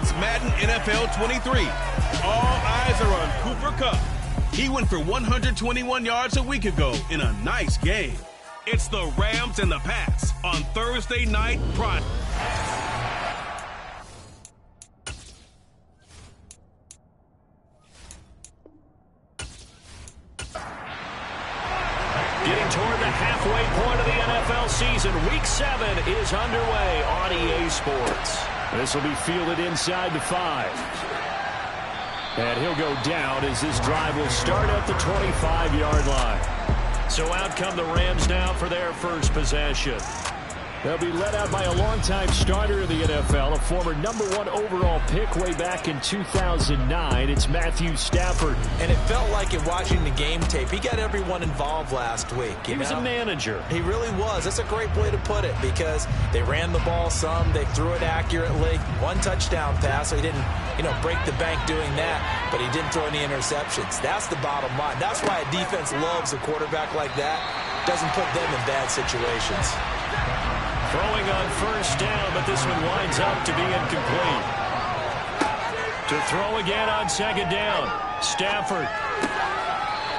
It's Madden NFL 23. All eyes are on Cooper Kupp. He went for 121 yards a week ago in a nice game. It's the Rams and the Pats on Thursday Night Prime. Getting toward the halfway point of the NFL season. Week 7 is underway on EA Sports. This will be fielded inside the 5. And he'll go down as this drive will start at the 25-yard line. So out come the Rams now for their first possession. They'll be led out by a longtime starter in the NFL, a former #1 overall pick way back in 2009. It's Matthew Stafford. And it felt like in watching the game tape, he got everyone involved last week. He was a manager. He really was. That's a great way to put it because they ran the ball some, they threw it accurately. 1 touchdown pass, so he didn't, break the bank doing that, but he didn't throw any interceptions. That's the bottom line. That's why a defense loves a quarterback like that. Doesn't put them in bad situations. Throwing on first down, but this one winds up to be incomplete. To throw again on second down. Stafford.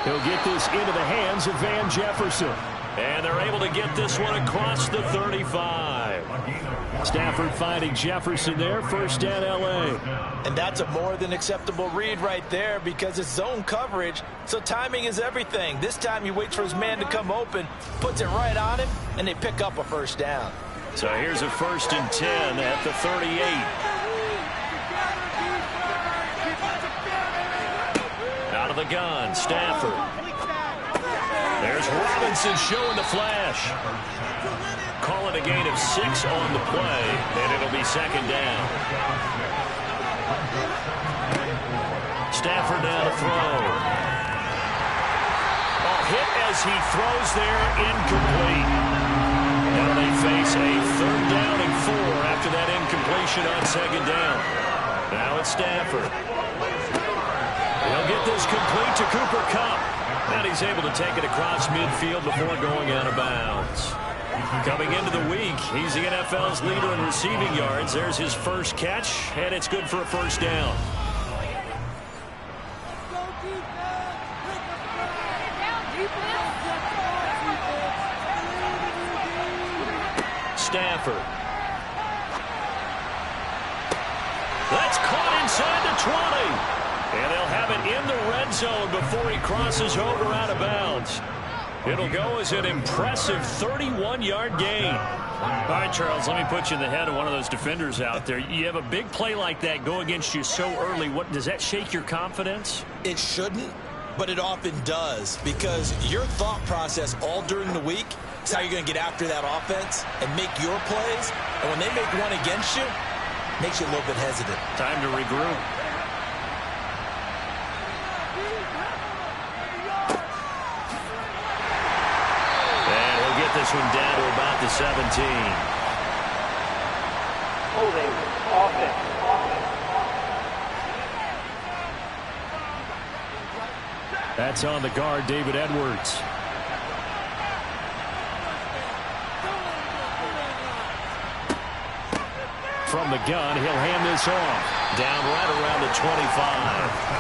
He'll get this into the hands of Van Jefferson. And they're able to get this one across the 35. Stafford finding Jefferson there. First down, L.A. And that's a more than acceptable read right there because it's zone coverage, so timing is everything. This time he waits for his man to come open, puts it right on him, and they pick up a first down. So here's a 1st and 10 at the 38. Out of the gun, Stafford. There's Robinson showing the flash. Call it a gain of 6 on the play, and it'll be second down. Stafford now to throw. Hit as he throws there, incomplete. Now they face a 3rd down and 4 after that incompletion on second down. Now it's Stafford. He'll get this complete to Cooper Kupp. And he's able to take it across midfield before going out of bounds. Coming into the week, he's the NFL's leader in receiving yards. There's his first catch, and it's good for a first down. Stafford. That's caught inside the 20. And they'll have it in the red zone before he crosses over out of bounds. It'll go as an impressive 31-yard gain. All right, Charles, let me put you in the head of one of those defenders out there. You have a big play like that go against you so early. What does that shake your confidence? It shouldn't, but it often does because your thought process all during the week is how you're going to get after that offense and make your plays. And when they make one against you, it makes you a little bit hesitant. Time to regroup. This one down to about the 17. Holding offense. That's on the guard, David Edwards. From the gun, he'll hand this off. Down right around the 25.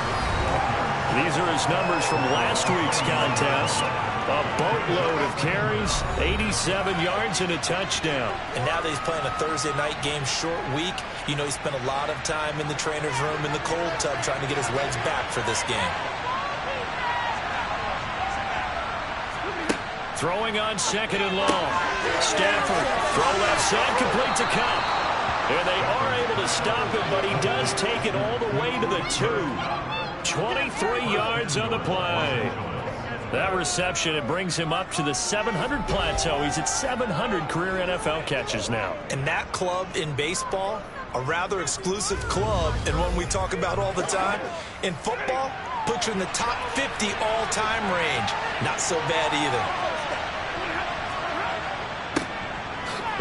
These are his numbers from last week's contest. A boatload of carries, 87 yards and a touchdown. And now that he's playing a Thursday night game, short week, he spent a lot of time in the trainer's room in the cold tub trying to get his legs back for this game. Throwing on second and long. Stafford, throw left side, complete to Kupp. And they are able to stop him, but he does take it all the way to the 2. 23 yards on the play. That reception, it brings him up to the 700 plateau. He's at 700 career NFL catches now. And that club in baseball, a rather exclusive club, and one we talk about all the time. In football, puts you in the top 50 all-time range. Not so bad either.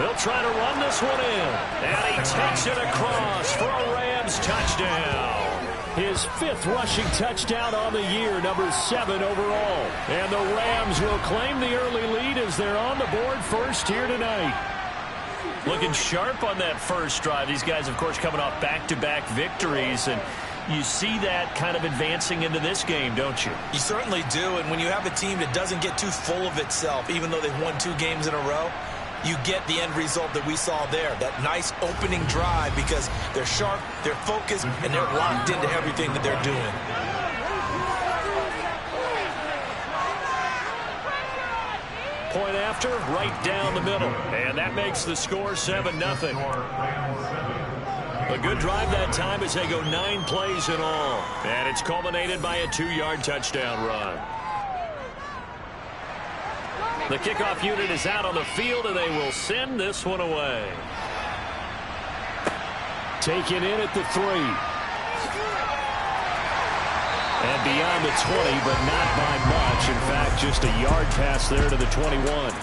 They'll try to run this one in. And he takes it across for a Rams touchdown. His 5th rushing touchdown on the year, number 7 overall. And the Rams will claim the early lead as they're on the board first here tonight. Looking sharp on that first drive. These guys, of course, coming off back-to-back victories, and you see that kind of advancing into this game, don't you? You certainly do, and when you have a team that doesn't get too full of itself, even though they've won 2 games in a row, you get the end result that we saw there, that nice opening drive, because they're sharp, they're focused, and they're locked into everything that they're doing. Point after, right down the middle, and that makes the score 7-0. A good drive that time as they go 9 plays in all, and it's culminated by a 2-yard touchdown run. The kickoff unit is out on the field, and they will send this one away. Taken in at the 3. And beyond the 20, but not by much. In fact, just a yard pass there to the 21.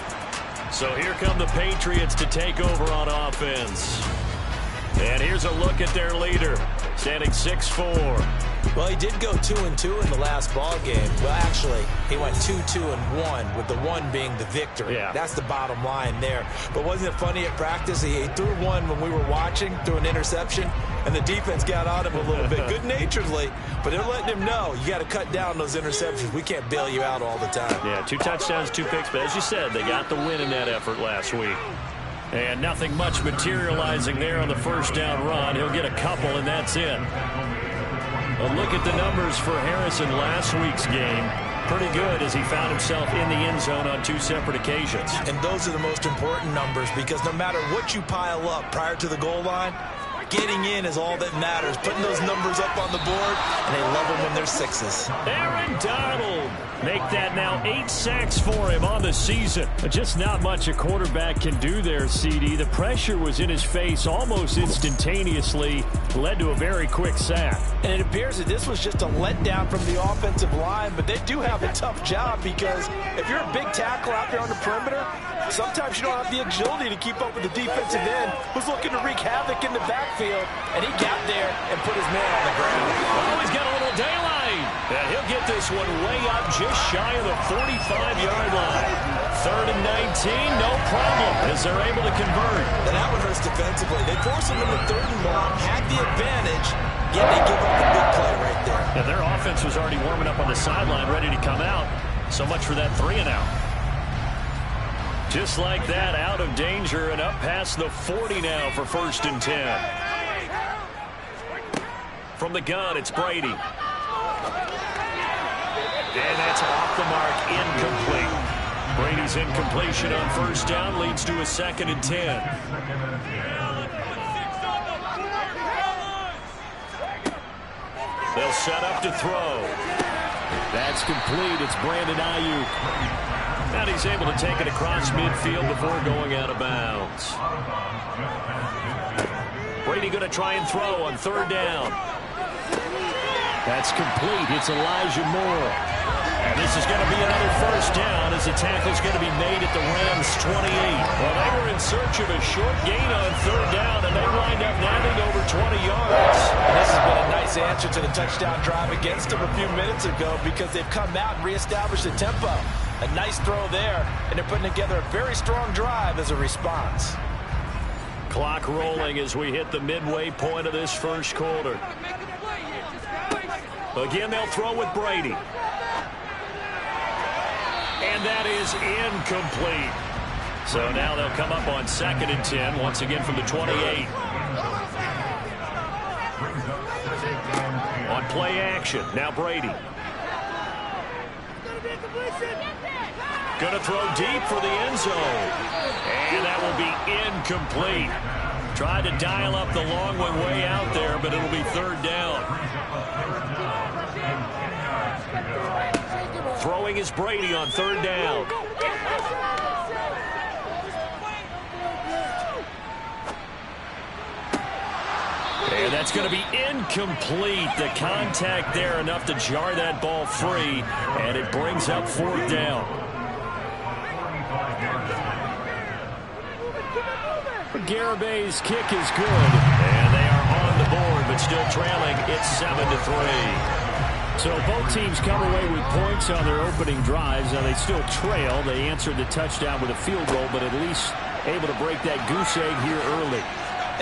So here come the Patriots to take over on offense. And here's a look at their leader, standing 6'4". Well, he did go 2-2 in the last ball game. Well, actually, he went 2-2-1, with the 1 being the victory. Yeah. That's the bottom line there. But wasn't it funny at practice? He threw one when we were watching, threw an interception, and the defense got on him a little bit, good-naturedly. But they're letting him know, you got to cut down those interceptions. We can't bail you out all the time. Yeah, 2 touchdowns, 2 picks. But as you said, they got the win in that effort last week. And nothing much materializing there on the first down run. He'll get a couple, and that's it. A look at the numbers for Harrison last week's game. Pretty good as he found himself in the end zone on 2 separate occasions. And those are the most important numbers, because no matter what you pile up prior to the goal line, getting in is all that matters. Putting those numbers up on the board, and they love them when they're 6s. Aaron Donald make that now 8 sacks for him on the season. Just not much a quarterback can do there, CD. The pressure was in his face almost instantaneously, led to a very quick sack. And it appears that this was just a letdown from the offensive line, but they do have a tough job, because if you're a big tackle out there on the perimeter, sometimes you don't have the agility to keep up with the defensive end who's looking to wreak havoc in the backfield, and he got there and put his man on the ground. Oh, he's got a little daylight. And he'll get this one way up just shy of the 45-yard line. 3rd and 19, no problem, as they're able to convert. And that one hurts defensively. They forced him into 3rd and long, had the advantage, yet they give up the big play right there. And their offense was already warming up on the sideline, ready to come out. So much for that 3-and-out. Just like that, out of danger and up past the 40 now for 1st and 10. From the gun, it's Brady. And that's off the mark, incomplete. Brady's incompletion on 1st down leads to a 2nd and 10. They'll set up to throw. That's complete. It's Brandon Ayuk. And he's able to take it across midfield before going out of bounds. Brady going to try and throw on 3rd down. That's complete. It's Elijah Moore. And this is going to be another 1st down as the tackle's going to be made at the Rams' 28. Well, they were in search of a short gain on 3rd down, and they wind up nabbing over 20 yards. And this has been a nice answer to the touchdown drive against them a few minutes ago, because they've come out and reestablished the tempo. A nice throw there, and they're putting together a very strong drive as a response. Clock rolling as we hit the midway point of this 1st quarter. Again, they'll throw with Brady. And that is incomplete. So now they'll come up on 2nd and 10, once again from the 28. On play action, now Brady. Going to throw deep for the end zone. And that will be incomplete. Tried to dial up the long one way out there, but it'll be 3rd down. Throwing is Brady on 3rd down. And that's going to be incomplete. The contact there enough to jar that ball free, and it brings up 4th down. Garabay's kick is good, and they are on the board, but still trailing. It's 7-3. So both teams come away with points on their opening drives. Now they still trail. They answered the touchdown with a field goal, but at least able to break that goose egg here early.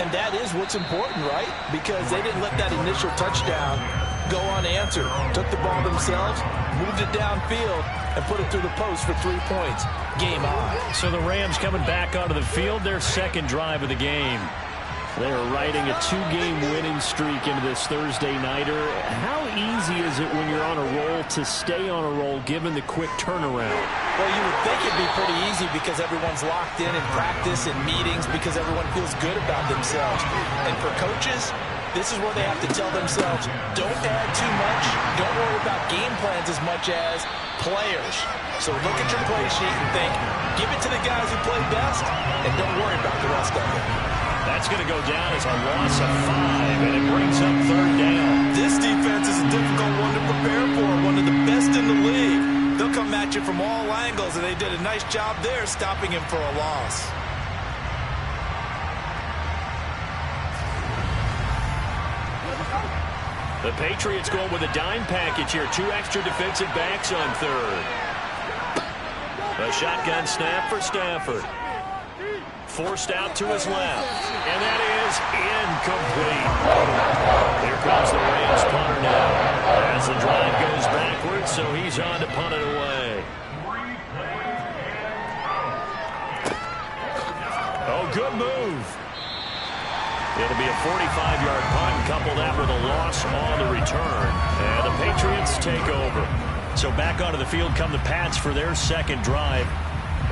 And that is what's important, right? Because they didn't let that initial touchdown go unanswered. Took the ball themselves, moved it downfield, and put it through the post for 3 points. Game on. So the Rams coming back onto the field, their second drive of the game. They are riding a 2-game winning streak into this Thursday nighter. How easy is it when you're on a roll to stay on a roll given the quick turnaround? Well, you would think it'd be pretty easy because everyone's locked in practice and meetings because everyone feels good about themselves. And for coaches, this is where they have to tell themselves, don't add too much, don't worry about game plans as much as players. So look at your play sheet and think, give it to the guys who play best, and don't worry about the rest of it. That's going to go down as a loss of 5, and it brings up 3rd down. This defense is a difficult one to prepare for, one of the best in the league. They'll come at you from all angles, and they did a nice job there stopping him for a loss. The Patriots going with a dime package here. 2 extra defensive backs on 3rd. A shotgun snap for Stafford. Forced out to his left. And that is incomplete. Here comes the Rams punter now. As the drive goes backwards, so he's on to punt it away. Oh, good move. It'll be a 45-yard punt, couple that with a loss on the return. And the Patriots take over. So back onto the field come the Pats for their second drive.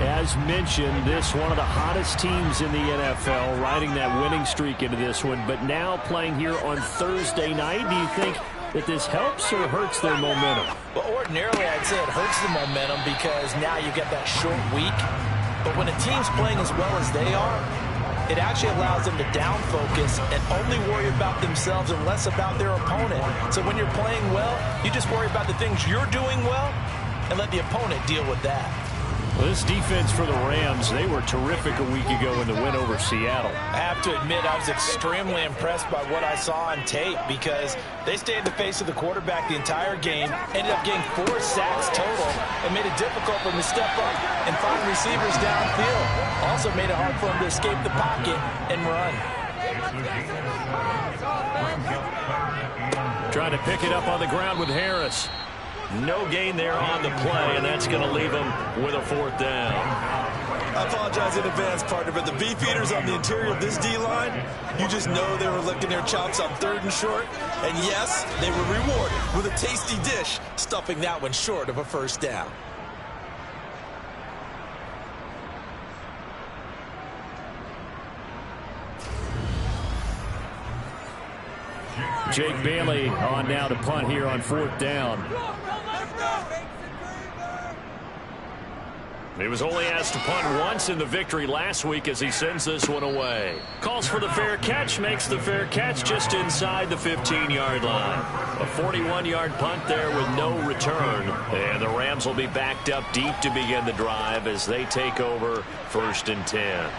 As mentioned, this one of the hottest teams in the NFL, riding that winning streak into this one, but now playing here on Thursday night. Do you think that this helps or hurts their momentum? Well, ordinarily, I'd say it hurts the momentum because now you get that short week. But when a team's playing as well as they are, it actually allows them to down focus and only worry about themselves and less about their opponent. So when you're playing well, you just worry about the things you're doing well and let the opponent deal with that. Well, this defense for the Rams, they were terrific a week ago in the win over Seattle. I have to admit, I was extremely impressed by what I saw on tape because they stayed in the face of the quarterback the entire game, ended up getting 4 sacks total, and made it difficult for him to step up and find receivers downfield. Also made it hard for him to escape the pocket and run. Trying to pick it up on the ground with Harris. No gain there on the play, and that's going to leave him with a 4th down. I apologize in advance, partner, but the beefeaters on the interior of this D-line, you just know they were licking their chops on 3rd and short. And yes, they were rewarded with a tasty dish, stuffing that one short of a 1st down. Jake Bailey on now to punt here on 4th down. He was only asked to punt once in the victory last week as he sends this one away. Calls for the fair catch, makes the fair catch just inside the 15-yard line. A 41-yard punt there with no return. And the Rams will be backed up deep to begin the drive as they take over 1st and 10.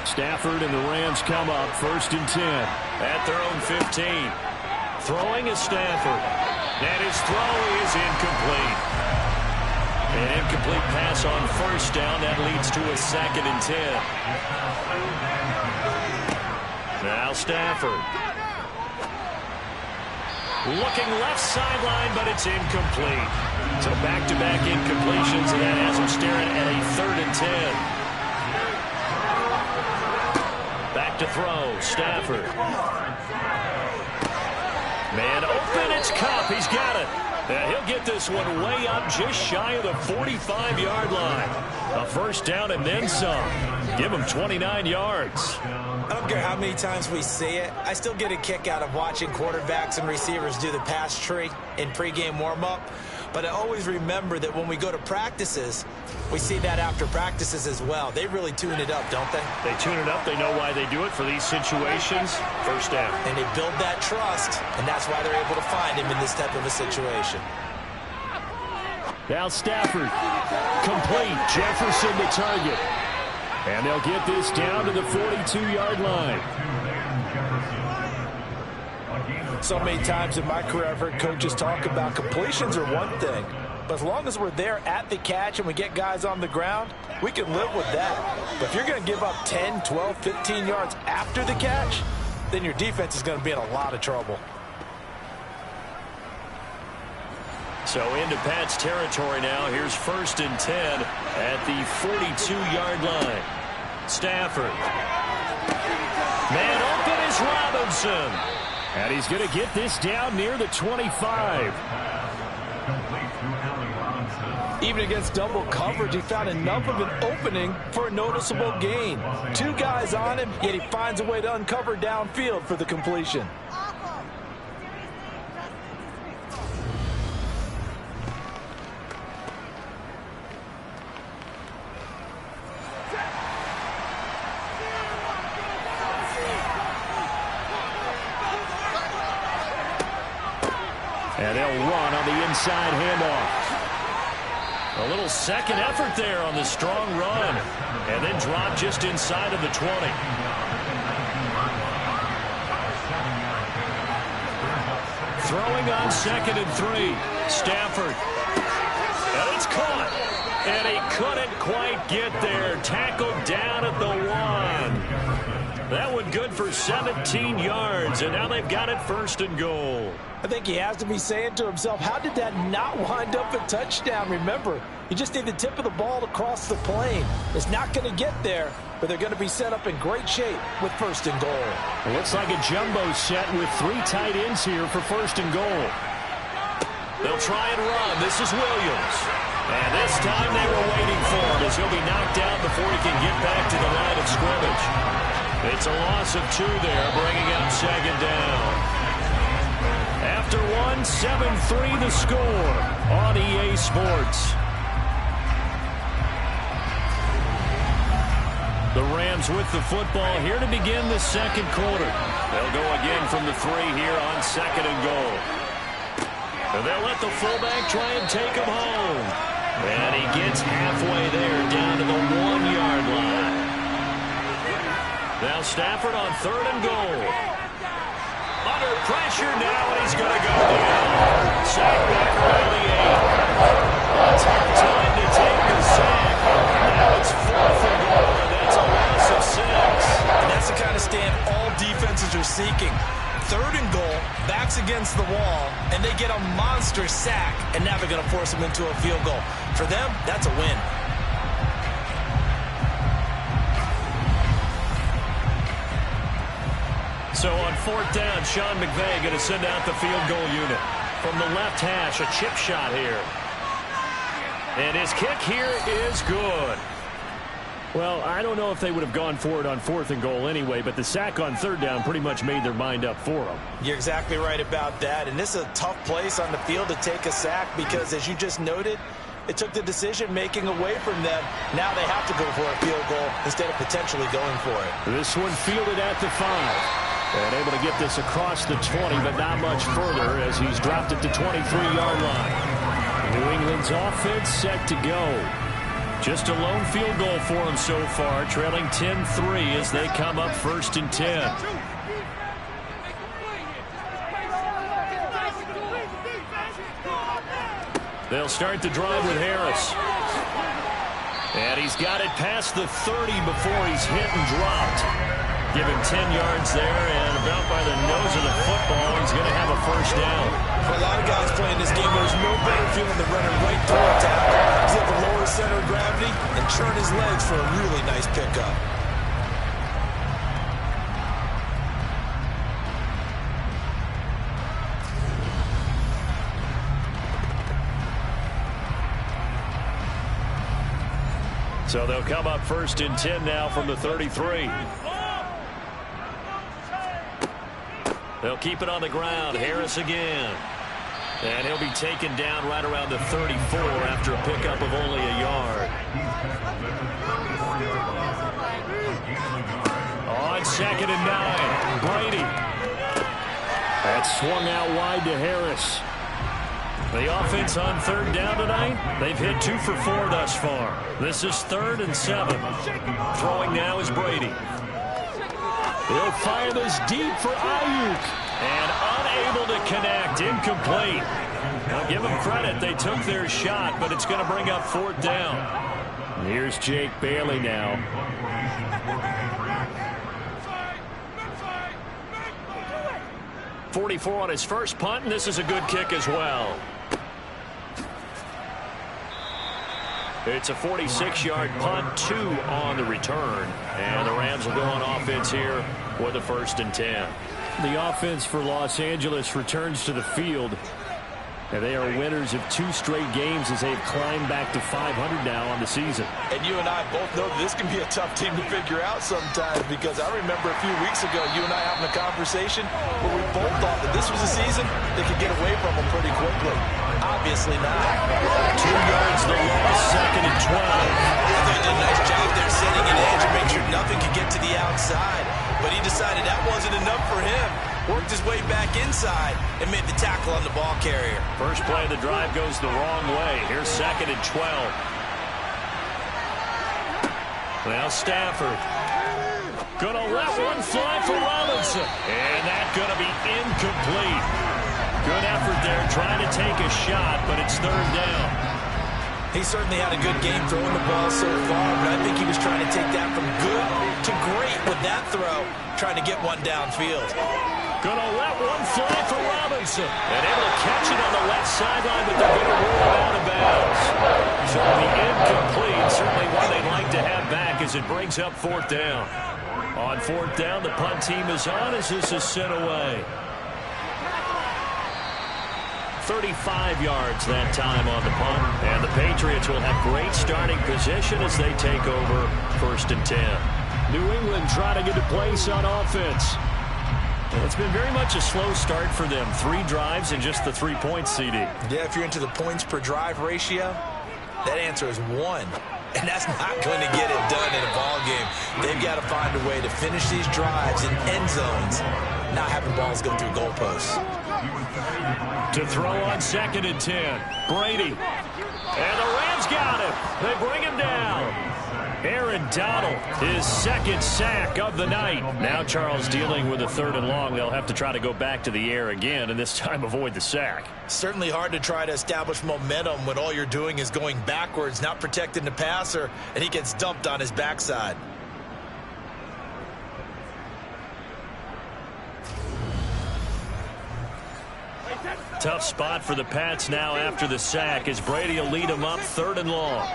Stafford and the Rams come up 1st and 10 at their own 15. Throwing is Stafford. And his throw is incomplete. An incomplete pass on 1st down. That leads to a 2nd and 10. Now Stafford. Looking left sideline, but it's incomplete. So back-to-back incompletions, and that has him staring at a 3rd and 10. Back to throw, Stafford. Man open, it's Kupp. He's got it. And he'll get this one way up just shy of the 45-yard line. A 1st down and then some. Give him 29 yards. I don't care how many times we see it. I still get a kick out of watching quarterbacks and receivers do the pass tree in pregame warm-up. But I always remember that when we go to practices, we see that after practices as well. They really tune it up, don't they? They tune it up. They know why they do it for these situations. 1st down. And they build that trust, and that's why they're able to find him in this type of a situation. Now Stafford. Complete. Jefferson to target. And they'll get this down to the 42-yard line. So many times in my career, I've heard coaches talk about completions are one thing, But as long as we're there at the catch and we get guys on the ground, we can live with that. But if you're going to give up 10, 12, 15 yards after the catch, then your defense is going to be in a lot of trouble. So into Pat's territory now. Here's 1st and 10 at the 42-yard line. Stafford. Man open is Robinson. And he's going to get this down near the 25. Even against double coverage, he found enough of an opening for a noticeable gain. 2 guys on him, yet he finds a way to uncover downfield for the completion. And they'll run on the inside handoff. A little second effort there on the strong run. And then drop just inside of the 20. Throwing on 2nd and 3. Stafford. And it's caught. And he couldn't quite get there. Tackled down at the 1. That one good for 17 yards. And now they've got it 1st and goal. I think he has to be saying to himself, how did that not wind up a touchdown? Remember, you just need the tip of the ball to cross the plane. It's not going to get there, but they're going to be set up in great shape with 1st and goal. It looks like a jumbo set with 3 tight ends here for 1st and goal. They'll try and run. This is Williams. And this time they were waiting for him as he'll be knocked out before he can get back to the line of scrimmage. It's a loss of 2 there, bringing up 2nd down. After 1, 7-3 the score on EA Sports. The Rams with the football here to begin the 2nd quarter. They'll go again from the 3 here on 2nd and goal. And they'll let the fullback try and take him home. And he gets halfway there down to the 1-yard line. Now Stafford on 3rd and goal. Under pressure now, and he's going to go down. Sack back around the 8. Tough time to take the sack. Now it's 4th and goal, and that's a loss of 6. And that's the kind of stand all defenses are seeking. 3rd and goal, backs against the wall, and they get a monster sack, and now they're going to force him into a field goal. For them, that's a win. So on 4th down, Sean McVay going to send out the field goal unit. From the left hash, a chip shot here. And his kick here is good. Well, I don't know if they would have gone for it on 4th and goal anyway, but the sack on 3rd down pretty much made their mind up for them. You're exactly right about that. And this is a tough place on the field to take a sack because, as you just noted, it took the decision-making away from them. Now they have to go for a field goal instead of potentially going for it. This one fielded at the 5. And able to get this across the 20, but not much further as he's dropped it to 23-yard line. New England's offense set to go. Just a lone field goal for him so far, trailing 10-3 as they come up 1st and 10. They'll start the drive with Harris. And he's got it past the 30 before he's hit and dropped. Give him 10 yards there, and about by the nose of the football, he's going to have a 1st down. For a lot of guys playing this game, there's no better feeling than running right through a tackle. He's at the lower center of gravity and churn his legs for a really nice pickup. So they'll come up 1st and 10 now from the 33. They'll keep it on the ground. Harris again. And he'll be taken down right around the 34 after a pickup of only a yard. On 2nd and 9, Brady. That's swung out wide to Harris. The offense on 3rd down tonight, they've hit 2 for 4 thus far. This is 3rd and 7. Throwing now is Brady. He'll fire this deep for Ayuk. And unable to connect. Incomplete. Now give them credit. They took their shot, but it's going to bring up 4th down. Here's Jake Bailey now. .44 on his first punt, and this is a good kick as well. It's a 46-yard punt, 2 on the return. And the Rams will go on offense here with a 1st and 10. The offense for Los Angeles returns to the field. And they are winners of 2 straight games as they've climbed back to 500 now on the season. And you and I both know that this can be a tough team to figure out sometimes, because I remember a few weeks ago you and I having a conversation where we both thought that this was a season they could get away from them pretty quickly. Obviously not. 2 yards the loss, 2nd and 12. They did a nice job there setting an edge and make sure nothing could get to the outside. But he decided that wasn't enough for him. Worked his way back inside and made the tackle on the ball carrier. First play of the drive goes the wrong way. Here's 2nd and 12. Now Stafford. Gonna let one fly for Robinson. And that's gonna be incomplete. Good effort there trying to take a shot, but it's 3rd down. He certainly had a good game throwing the ball so far, but I think he was trying to take that from good to great with that throw, trying to get one downfield. Gonna let one fly for Robinson. And able to catch it on the left sideline, but they're gonna rule it out of bounds. So the incomplete, certainly one they'd like to have back as it brings up 4th down. On 4th down, the punt team is on as this is sent away. 35 yards that time on the punt. And the Patriots will have great starting position as they take over 1st and 10. New England trying to get a place on offense. It's been very much a slow start for them. 3 drives and just the 3 points, CD. Yeah, if you're into the points per drive ratio, that answer is 1. And that's not going to get it done in a ball game. They've got to find a way to finish these drives in end zones, not having balls go through goalposts. To throw on 2nd and 10. Brady. And the Rams got him. They bring him down. Aaron Donald, his 2nd sack of the night. Now Charles dealing with a 3rd and long. They'll have to try to go back to the air again, and this time avoid the sack. Certainly hard to try to establish momentum when all you're doing is going backwards, not protecting the passer, and he gets dumped on his backside. Tough spot for the Pats now after the sack as Brady will lead them up 3rd and long.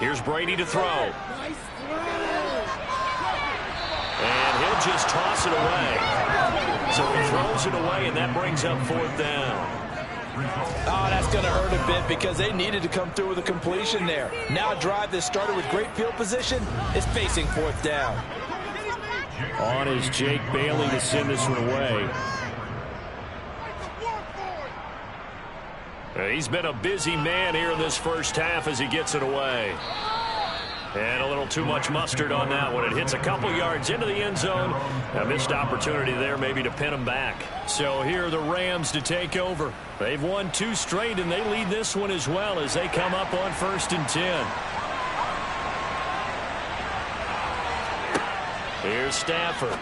Here's Brady to throw. And he'll just toss it away. So he throws it away, and that brings up 4th down. Oh, that's going to hurt a bit because they needed to come through with a completion there. Now a drive that started with great field position is facing 4th down. On is Jake Bailey to send this one away. He's been a busy man here in this first half as he gets it away. And a little too much mustard on that one. It hits a couple yards into the end zone. A missed opportunity there maybe to pin him back. So here are the Rams to take over. They've won 2 straight, and they lead this one as well as they come up on 1st and 10. Here's Stafford.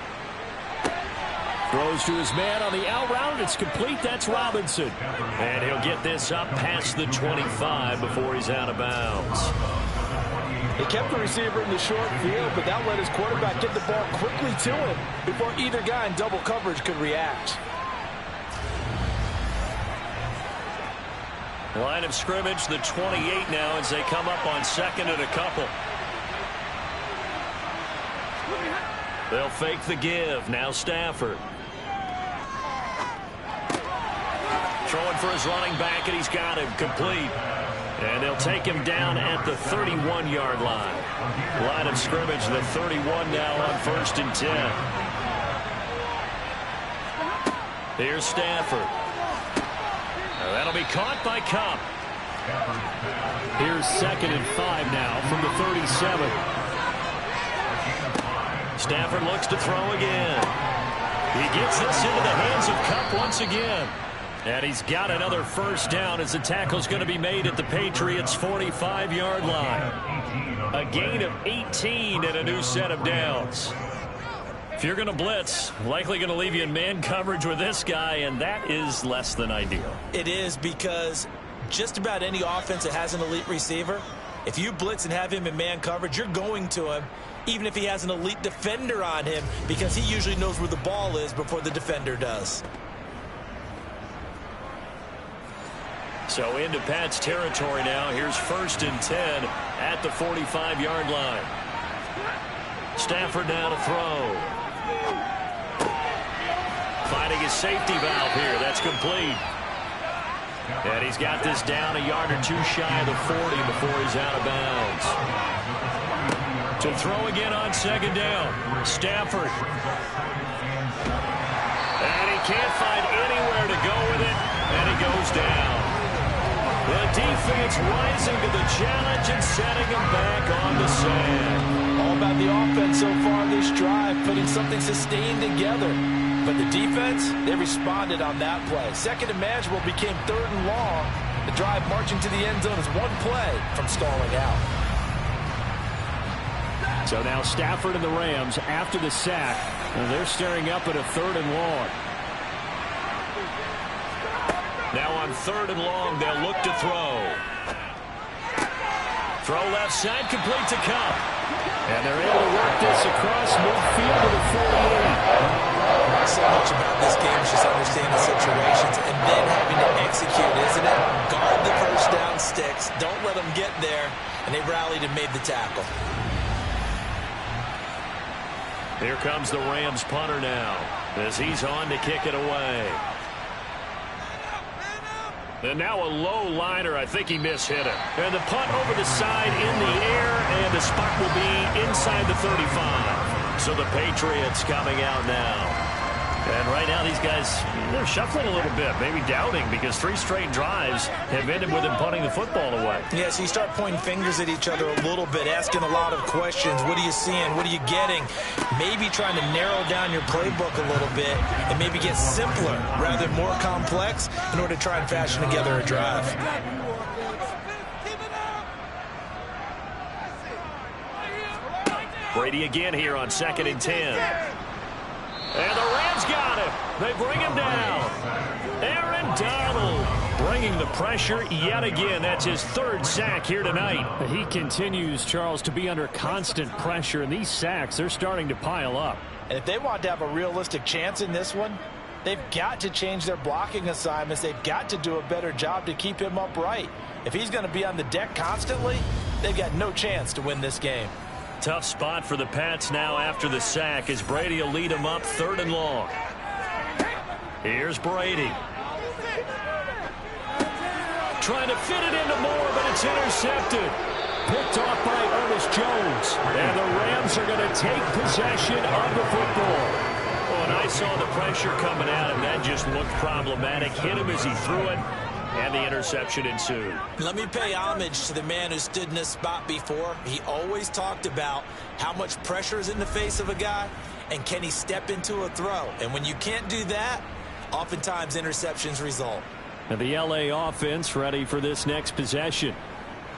Throws to his man on the out route. It's complete. That's Robinson. And he'll get this up past the 25 before he's out of bounds. He kept the receiver in the short field, but that let his quarterback get the ball quickly to him before either guy in double coverage could react. Line of scrimmage, the 28 now as they come up on 2nd and a couple. They'll fake the give. Now Stafford. Throwing for his running back, and he's got him complete. And they'll take him down at the 31-yard line. Line of scrimmage, the 31 now on 1st and 10. Here's Stafford. Now that'll be caught by Kupp. Here's 2nd and 5 now from the 37. Stafford looks to throw again. He gets this into the hands of Kupp once again. And he's got another first down as the tackle's going to be made at the Patriots' 45-yard line. A gain of 18 and a new set of downs. If you're going to blitz, likely going to leave you in man coverage with this guy, and that is less than ideal. It is, because just about any offense that has an elite receiver, if you blitz and have him in man coverage, you're going to him, even if he has an elite defender on him, because he usually knows where the ball is before the defender does. So into Pat's territory now. Here's 1st and 10 at the 45-yard line. Stafford now to throw. Finding his safety valve here. That's complete. And he's got this down a yard or two shy of the 40 before he's out of bounds. To throw again on 2nd down. Stafford. And he can't find anywhere to go with it. And he goes down. The defense rising to the challenge and setting him back on the sand. All about the offense so far this drive, putting something sustained together. But the defense, they responded on that play. 2nd and manageable became 3rd and long. The drive marching to the end zone is one play from stalling out. So now Stafford and the Rams after the sack. And they're staring up at a 3rd and long. Now on 3rd and long, they'll look to throw. Throw left side, complete to Kupp. And they're able to work this across midfield to the 48. So much about this game is just understanding the situations and then having to execute, isn't it? Guard the first down sticks. Don't let them get there. And they rallied and made the tackle. Here comes the Rams punter now as he's on to kick it away. And now a low liner. I think he mishit it. And the punt over the side in the air, and the spot will be inside the 35. So the Patriots coming out now. And right now these guys, they're shuffling a little bit, maybe doubting, because 3 straight drives have ended with them punting the football away. Yeah, so you start pointing fingers at each other a little bit, asking a lot of questions. What are you seeing? What are you getting? Maybe trying to narrow down your playbook a little bit and maybe get simpler rather than more complex in order to try and fashion together a drive. Brady again here on 2nd and 10. And the Rams got him. They bring him down. Aaron Donald bringing the pressure yet again. That's his 3rd sack here tonight. He continues, Charles, to be under constant pressure, and these sacks, they're starting to pile up. And if they want to have a realistic chance in this one, they've got to change their blocking assignments. They've got to do a better job to keep him upright. If he's going to be on the deck constantly, they've got no chance to win this game. Tough spot for the Pats now after the sack as Brady will lead them up 3rd and long. Here's Brady. Trying to fit it into Moore, but it's intercepted. Picked off by Ernest Jones. And the Rams are going to take possession of the football. Oh, and I saw the pressure coming at him. That just looked problematic. Hit him as he threw it. And the interception ensued. Let me pay homage to the man who stood in this spot before. He always talked about how much pressure is in the face of a guy and can he step into a throw. And when you can't do that, oftentimes interceptions result. And the LA offense ready for this next possession.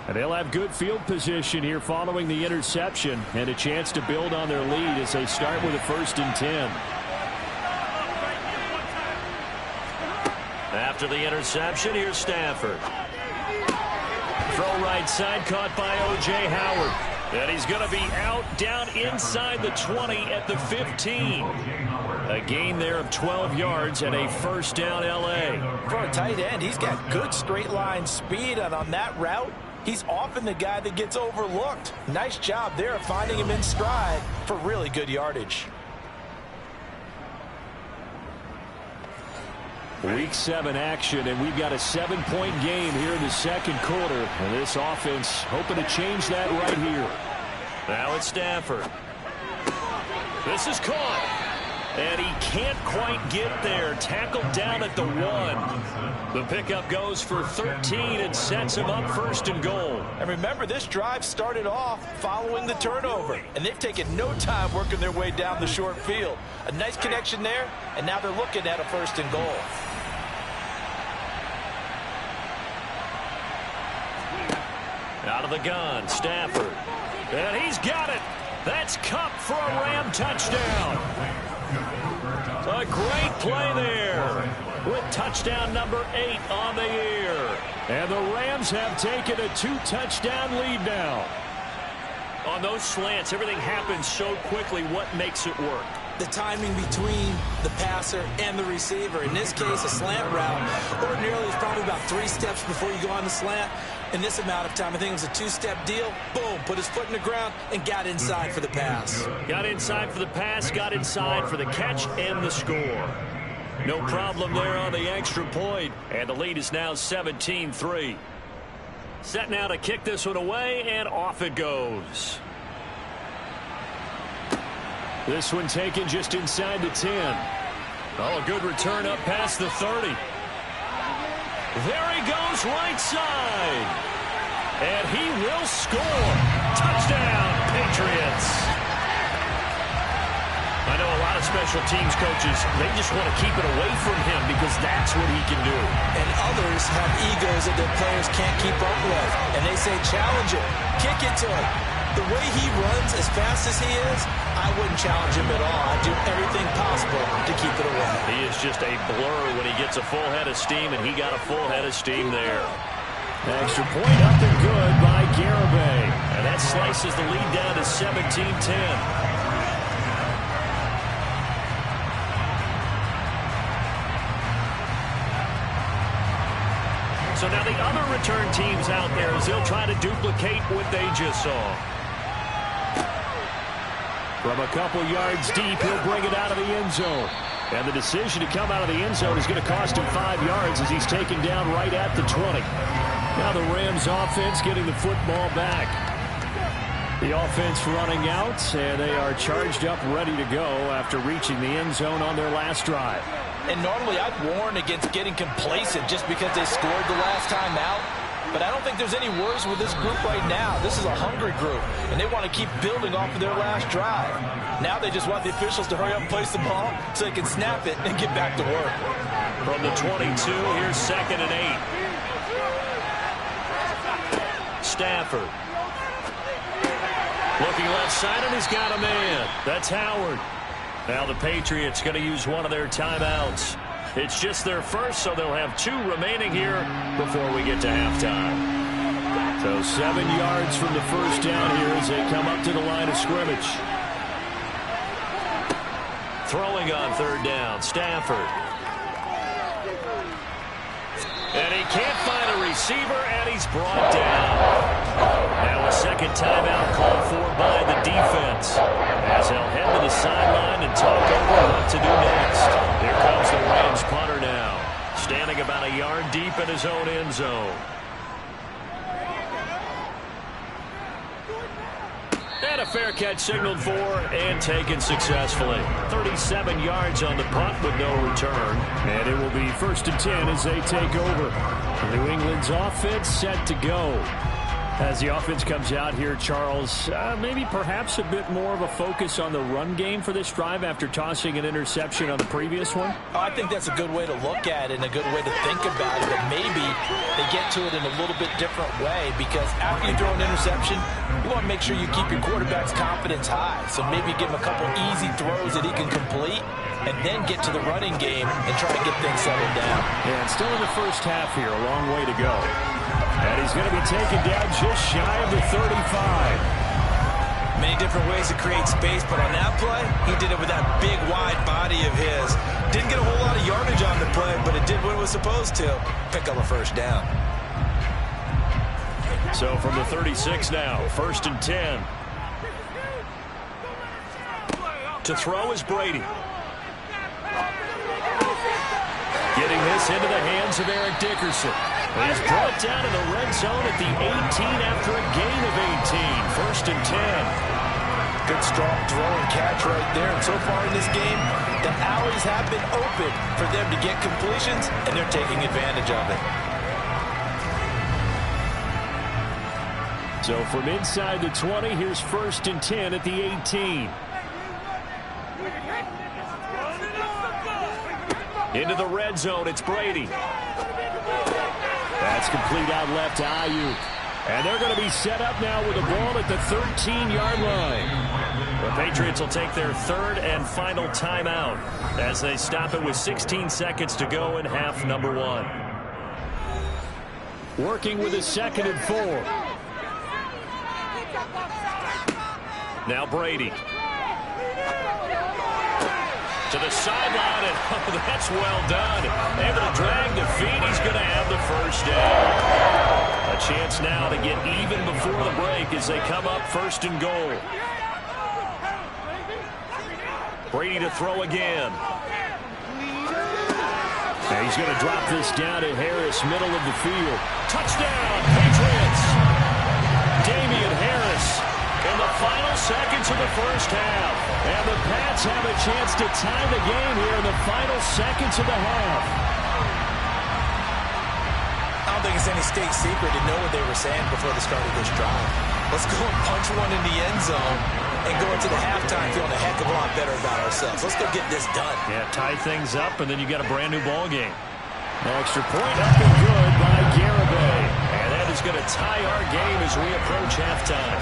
And they'll have good field position here following the interception and a chance to build on their lead as they start with a 1st and 10. After the interception, here's Stafford. Throw right side, caught by O.J. Howard. And he's going to be out down inside the 20 at the 15. A gain there of 12 yards and a 1st down L.A. For a tight end, he's got good straight line speed, and on that route, he's often the guy that gets overlooked. Nice job there of finding him in stride for really good yardage. Week 7 action, and we've got a 7-point game here in the 2nd quarter. And this offense hoping to change that right here. Now it's Stafford. This is caught. And he can't quite get there. Tackled down at the 1. The pickup goes for 13 and sets him up 1st and goal. And remember, this drive started off following the turnover. And they've taken no time working their way down the short field. A nice connection there, and now they're looking at a 1st and goal. Out of the gun, Stafford. And he's got it. That's Kupp for a Ram touchdown. A great play there with touchdown number 8 on the year. And the Rams have taken a 2-touchdown lead now. On those slants, everything happens so quickly. What makes it work? The timing between the passer and the receiver. In this case, a slant route. Ordinarily, it's probably about 3 steps before you go on the slant. In this amount of time, I think it was a 2-step deal. Boom, put his foot in the ground and got inside for the pass. Got inside for the pass, got inside for the catch and the score. No problem there on the extra point. And the lead is now 17-3. Set now to kick this one away, and off it goes. This one taken just inside the 10. Oh, a good return up past the 30. There he goes right side. And he will score. Touchdown, Patriots. I know a lot of special teams coaches, they just want to keep it away from him because that's what he can do. And others have egos that their players can't keep up with. And they say, challenge him, kick it to him. The way he runs as fast as he is, I wouldn't challenge him at all. I'd do everything possible to keep it away. He is just a blur when he gets a full head of steam, and he got a full head of steam there. Extra point up and good by Garibay. And that slices the lead down to 17-10. So now the other return teams out there as they'll try to duplicate what they just saw. From a couple yards deep, he'll bring it out of the end zone. And the decision to come out of the end zone is going to cost him 5 yards as he's taken down right at the 20. Now the Rams offense getting the football back. The offense running out, and they are charged up, ready to go after reaching the end zone on their last drive. And normally I'd warn against getting complacent just because they scored the last time out. But I don't think there's any worries with this group right now. This is a hungry group, and they want to keep building off of their last drive. Now they just want the officials to hurry up and place the ball so they can snap it and get back to work. From the 22, here's 2nd and 8. Stafford. Looking left side, and he's got a man. That's Howard. Now the Patriots going to use one of their timeouts. It's just their first, so they'll have 2 remaining here before we get to halftime. So 7 yards from the first down here as they come up to the line of scrimmage. Throwing on 3rd down, Stafford. And he can't find a receiver, and he's brought down. Now a second timeout called for by the defense, as they'll head to the sideline and talk over what to do next. Here comes the Rams punter now, standing about a yard deep in his own end zone. And a fair catch signaled for and taken successfully. 37 yards on the punt with no return. And it will be 1st and 10 as they take over. New England's offense set to go. As the offense comes out here, Charles, maybe perhaps a bit more of a focus on the run game for this drive after tossing an interception on the previous one? Oh, I think that's a good way to look at it and a good way to think about it, but maybe they get to it in a little bit different way because after you throw an interception, you want to make sure you keep your quarterback's confidence high. So maybe give him a couple easy throws that he can complete and then get to the running game and try to get things settled down. Yeah, and still in the first half here, a long way to go. And he's going to be taken down just shy of the 35. Many different ways to create space, but on that play, he did it with that big, wide body of his. Didn't get a whole lot of yardage on the play, but it did what it was supposed to. Pick up a first down. So from the 36 now, 1st and 10. To throw is Brady. Getting this into the hands of Eric Dickerson. He's brought down in the red zone at the 18 after a gain of 18. 1st and 10. Good strong throw and catch right there. And so far in this game, the alleys have been open for them to get completions, and they're taking advantage of it. So from inside the 20, here's 1st and 10 at the 18. Into the red zone, it's Brady. That's complete out left to Ayuk. And they're going to be set up now with the ball at the 13-yard line. The Patriots will take their third and final timeout as they stop it with 16 seconds to go in half number 1. Working with a 2nd and 4. Now Brady. To the sideline, and oh, that's well done. Able to drag the feet. He's going to have the first down. A chance now to get even before the break as they come up 1st and goal. Brady to throw again. And he's going to drop this down to Harris, middle of the field. Touchdown, Patriots! Damian Harris in the final seconds of the first half. And the Pats have a chance to tie the game here in the final seconds of the half. I don't think it's any state secret to know what they were saying before the start of this drive. Let's go and punch one in the end zone and go into the halftime feeling a heck of a lot better about ourselves. Let's go get this done. Yeah, tie things up, and then you got a brand new ball game. An extra point up and good by Garibay. And that is going to tie our game as we approach halftime.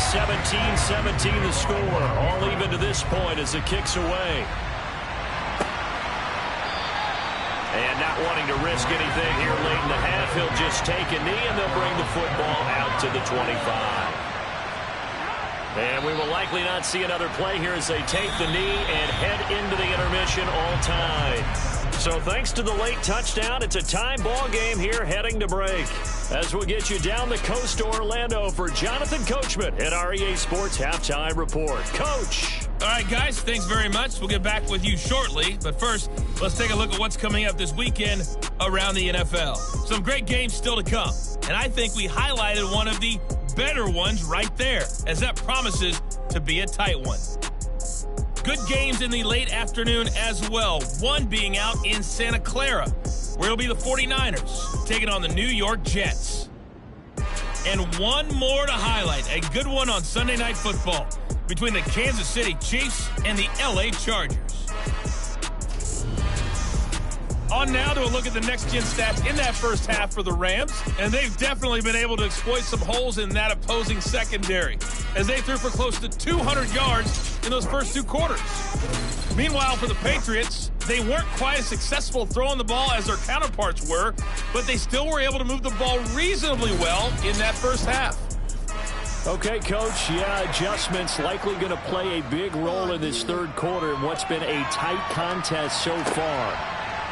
(17-17) the score. All even to this point as it kicks away. And not wanting to risk anything here late in the half, he'll just take a knee, and they'll bring the football out to the 25. And we will likely not see another play here as they take the knee and head into the intermission all tied. So thanks to the late touchdown, it's a time ball game here heading to break. As we'll get you down the coast to Orlando for Jonathan Coachman at our EA Sports Halftime Report. Coach! All right, guys, thanks very much. We'll get back with you shortly. But first, let's take a look at what's coming up this weekend around the NFL. Some great games still to come. And I think we highlighted one of the better ones right there, as that promises to be a tight one. Good games in the late afternoon as well. One being out in Santa Clara, where it'll be the 49ers taking on the New York Jets. And one more to highlight, a good one on Sunday Night Football between the Kansas City Chiefs and the LA Chargers. On now to a look at the next-gen stats in that first half for the Rams, and they've definitely been able to exploit some holes in that opposing secondary, as they threw for close to 200 yards in those first 2 quarters. Meanwhile, for the Patriots, they weren't quite as successful throwing the ball as their counterparts were, but they still were able to move the ball reasonably well in that first half. Okay, Coach, yeah, adjustments likely going to play a big role in this third quarter in what's been a tight contest so far.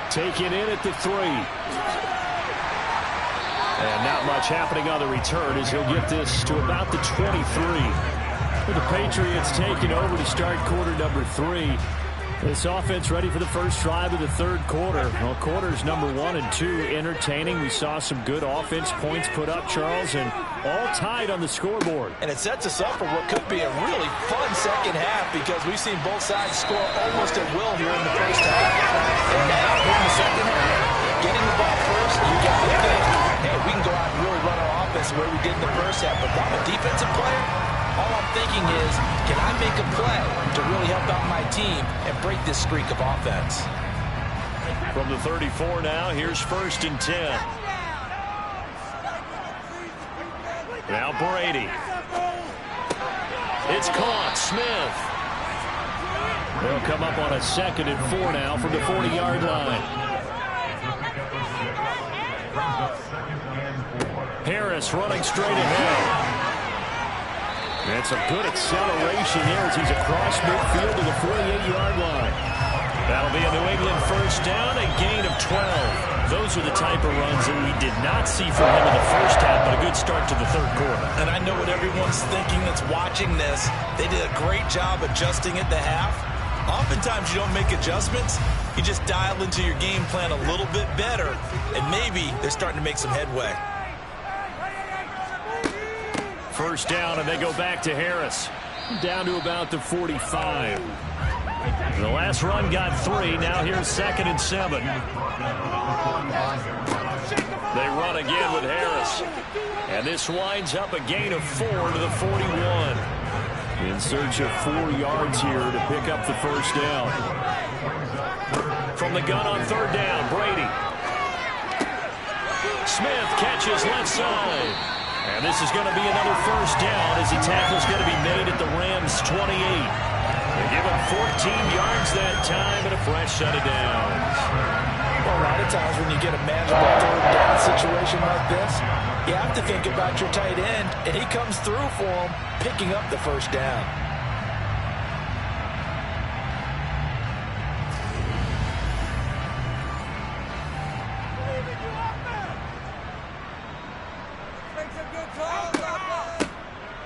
Taken in at the 3. And not much happening on the return as he'll get this to about the 23. With the Patriots taking over to start quarter number 3. This offense ready for the first drive of the third quarter. Well, quarters number 1 and 2 entertaining. We saw some good offense points put up, Charles, and all tied on the scoreboard. And it sets us up for what could be a really fun second half, because we've seen both sides score almost at will here in the first half. And now, in the second half, getting the ball first, you got to think, hey, we can go out and really run our offense the way we did in the first half. But if I'm a defensive player, all I'm thinking is, can I make a play to really help out my team and break this streak of offense? From the 34 now, here's 1st and 10. Now Brady. It's caught. Smith. They'll come up on a 2nd and 4 now from the 40-yard line. Harris running straight ahead. And some good acceleration here as he's across midfield to the 48-yard line. That'll be a New England first down, a gain of 12. Those are the type of runs that we did not see from him in the first half, but a good start to the third quarter. And I know what everyone's thinking that's watching this. They did a great job adjusting at the half. Oftentimes you don't make adjustments. You just dial into your game plan a little bit better, and maybe they're starting to make some headway. First down, and they go back to Harris. Down to about the 45. The last run got 3. Now here's 2nd and 7. They run again with Harris. And this winds up a gain of 4 to the 41. In search of 4 yards here to pick up the first down. From from the gun on third down. Brady. Smith catches left side. And this is going to be another first down as the tackle's going to be made at the Rams' 28. They give him 14 yards that time and a fresh set of downs. Well, a lot of times when you get a manageable third down situation like this, you have to think about your tight end, and he comes through for him, picking up the first down.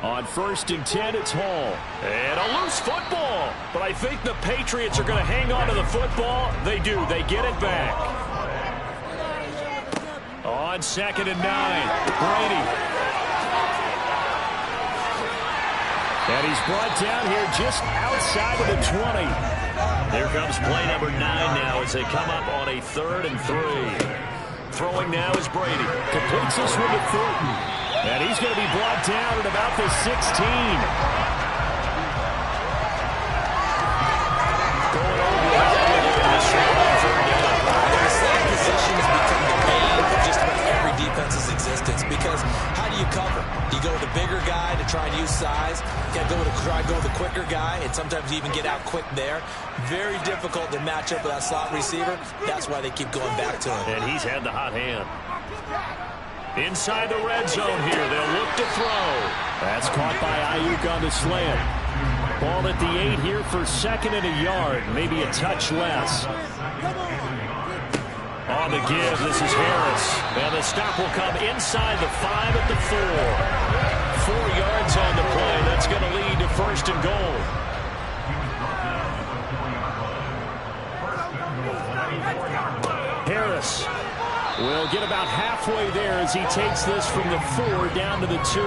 On 1st and 10, it's Hall. And a loose football. But I think the Patriots are going to hang on to the football. They do. They get it back. On 2nd and 9, Brady. And he's brought down here just outside of the 20. Here comes play number 9 now as they come up on a 3rd and 3. Throwing now is Brady. Completes this one to Thornton. And he's going to be brought down at about the 16. Going over this position has become the bane of just about every defense's existence, because how do you cover? Do you go with the bigger guy to try and use size? You got to try to go with the quicker guy, and sometimes you even get out quick there. Very difficult to match up with that slot receiver. That's why they keep going back to him. And he's had the hot hand. Inside the red zone here, they'll look to throw. That's caught by Ayuk on the slant. Ball at the 8 here for 2nd and a yard, maybe a touch less. On the give, this is Harris. And the stop will come inside the 5 at the 4. 4 yards on the play. That's going to lead to 1st and goal. Harris will get about halfway there as he takes this from the 4 down to the 2.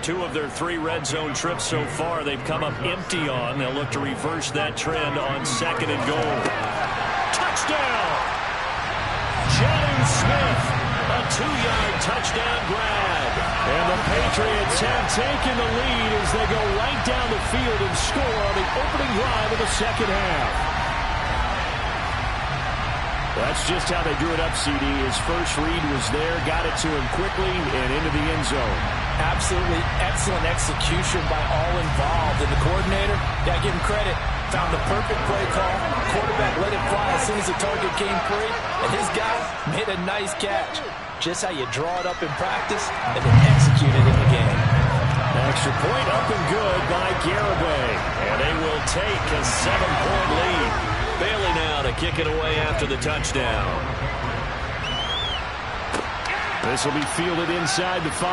2 of their 3 red zone trips so far they've come up empty on. They'll look to reverse that trend on 2nd and goal. Touchdown! Jonnu Smith, a 2-yard touchdown grab. And the Patriots have taken the lead as they go right down the field and score on the opening drive of the second half. That's just how they drew it up, CD. His first read was there, got it to him quickly, and into the end zone. Absolutely excellent execution by all involved. And the coordinator, gotta give him credit, found the perfect play call. Quarterback let it fly as soon as the target came free, and his guy made a nice catch. Just how you draw it up in practice and then execute it in the game. Extra point up and good by Garibay. And they will take a 7-point lead. Bailey now to kick it away after the touchdown. This will be fielded inside the 5.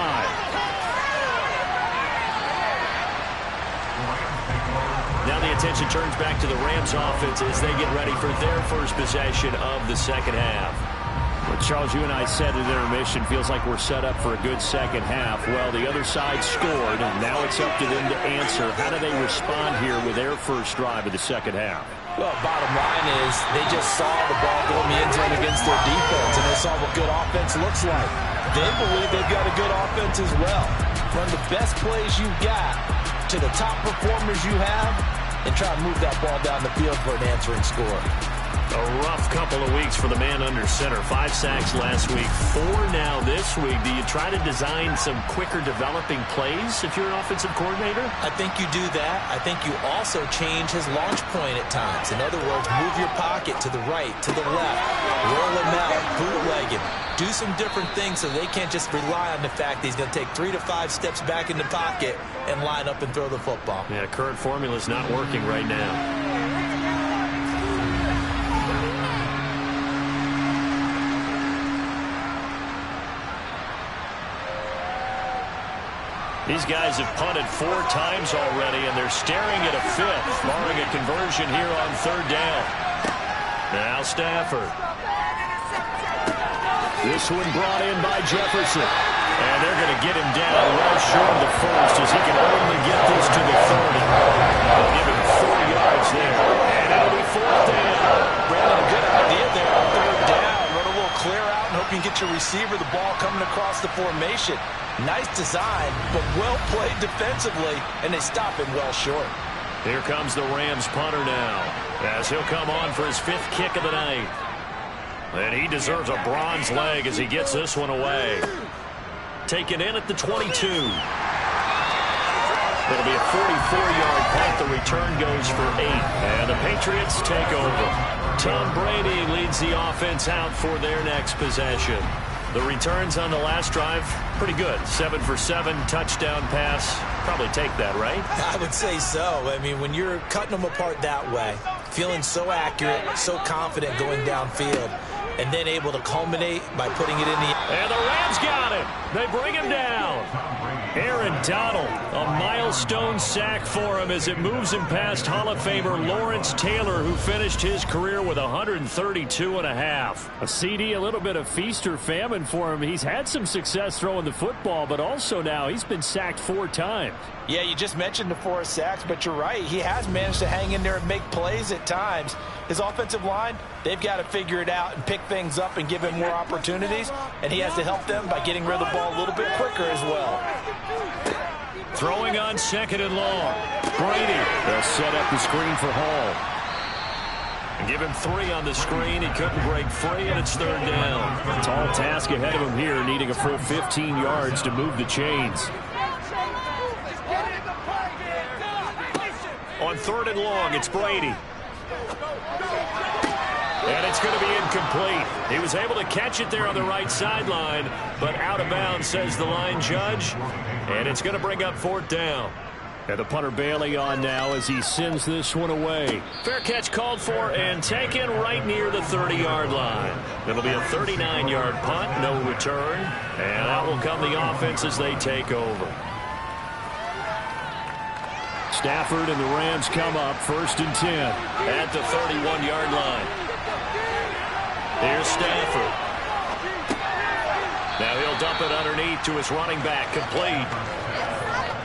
Now the attention turns back to the Rams offense as they get ready for their first possession of the second half. Well, Charles, you and I said at intermission, feels like we're set up for a good second half. Well, the other side scored, and now it's up to them to answer. How do they respond here with their first drive of the second half? Well, bottom line is they just saw the ball go in the end zone against their defense, and they saw what good offense looks like. They believe they've got a good offense as well. Run the best plays you've got to the top performers you have, and try to move that ball down the field for an answering score. A rough couple of weeks for the man under center. 5 sacks last week, 4 now this week. Do you try to design some quicker developing plays if you're an offensive coordinator? I think you do that. I think you also change his launch point at times. In other words, move your pocket to the right, to the left, roll him out, bootleg him. Do some different things so they can't just rely on the fact that he's going to take 3 to 5 steps back in the pocket and line up and throw the football. Yeah, current formula is not working right now. These guys have punted 4 times already, and they're staring at a 5th, barring a conversion here on 3rd down. Now Stafford. This one brought in by Jefferson. And they're going to get him down well short of the first as he can only get this to the 30. They'll give him 4 yards there. And it'll be 4th down. Brandon, a good idea there on 3rd down. Run a little clear out and hope you can get your receiver the ball coming across the formation. Nice design, but well played defensively, and they stop him well short. Here comes the Rams punter now, as he'll come on for his 5th kick of the night. And he deserves a bronze leg as he gets this one away. Taken in at the 22. It'll be a 44-yard punt. The return goes for 8. And the Patriots take over. Tom Brady leads the offense out for their next possession. The returns on the last drive, pretty good. 7 for 7, touchdown pass. Probably take that, right? I would say so. I mean, when you're cutting them apart that way, feeling so accurate, so confident going downfield, and then able to culminate by putting it in the... And the Rams got him. They bring him down. Aaron Donald, a milestone sack for him as it moves him past Hall of Famer Lawrence Taylor, who finished his career with 132.5. A CD, a little bit of feast or famine for him. He's had some success throwing the football, but also now he's been sacked 4 times. Yeah, you just mentioned the 4 sacks, but you're right. He has managed to hang in there and make plays at times. His offensive line, they've got to figure it out and pick things up and give him more opportunities, and he has to help them by getting rid of the ball a little bit quicker as well. Throwing on 2nd and long. Brady. They'll set up the screen for Hall. And give him 3 on the screen. He couldn't break free, and it's 3rd down. Tall task ahead of him here, needing a full 15 yards to move the chains. On 3rd and long, it's Brady. And it's going to be incomplete. He was able to catch it there on the right sideline, but out of bounds, says the line judge. And it's going to bring up 4th down. And the punter Bailey on now as he sends this one away. Fair catch called for and taken right near the 30-yard line. It'll be a 39-yard punt, no return. And out will come the offense as they take over. Stafford and the Rams come up 1st and 10. At the 31-yard line. Here's Stafford. Now he'll dump it underneath to his running back, complete.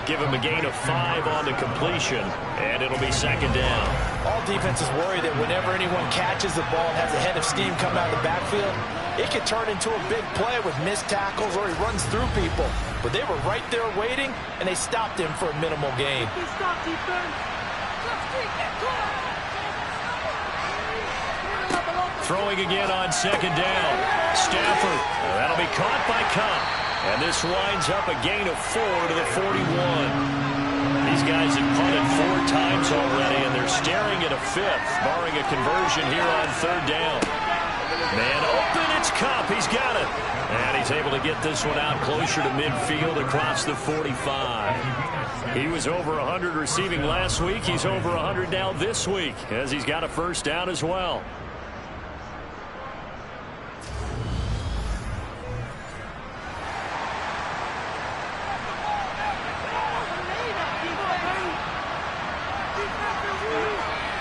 Give him a gain of 5 on the completion, and it'll be 2nd down. All defenses worry that whenever anyone catches the ball and has a head of steam come out of the backfield, it could turn into a big play with missed tackles or he runs through people. But they were right there waiting, and they stopped him for a minimal gain. Throwing again on 2nd down. Stafford. That'll be caught by Cobb. And this winds up a gain of 4 to the 41. These guys have punted 4 times already, and they're staring at a 5th, barring a conversion here on 3rd down. Man open, it's Cobb. He's got it. And he's able to get this one out closer to midfield across the 45. He was over 100 receiving last week. He's over 100 now this week, as he's got a 1st down as well.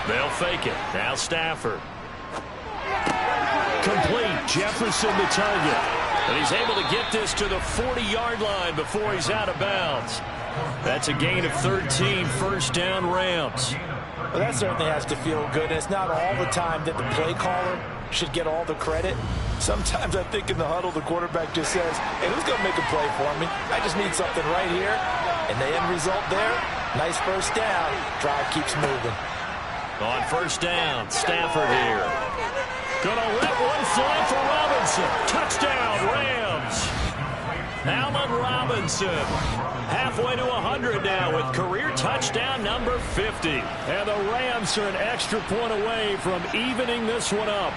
They'll fake it. Now Stafford. Complete. Jefferson the target. And he's able to get this to the 40-yard line before he's out of bounds. That's a gain of 13, 1st down Rams. Well, that certainly has to feel good. And it's not all the time that the play caller should get all the credit. Sometimes I think in the huddle, the quarterback just says, hey, who's going to make a play for me? I just need something right here. And the end result there, nice 1st down. Drive keeps moving. On 1st down, Stafford here. Gonna let one fly for Robinson. Touchdown, Rams. Allen Robinson. Halfway to 100 now with career touchdown number 50. And the Rams are an extra point away from evening this one up.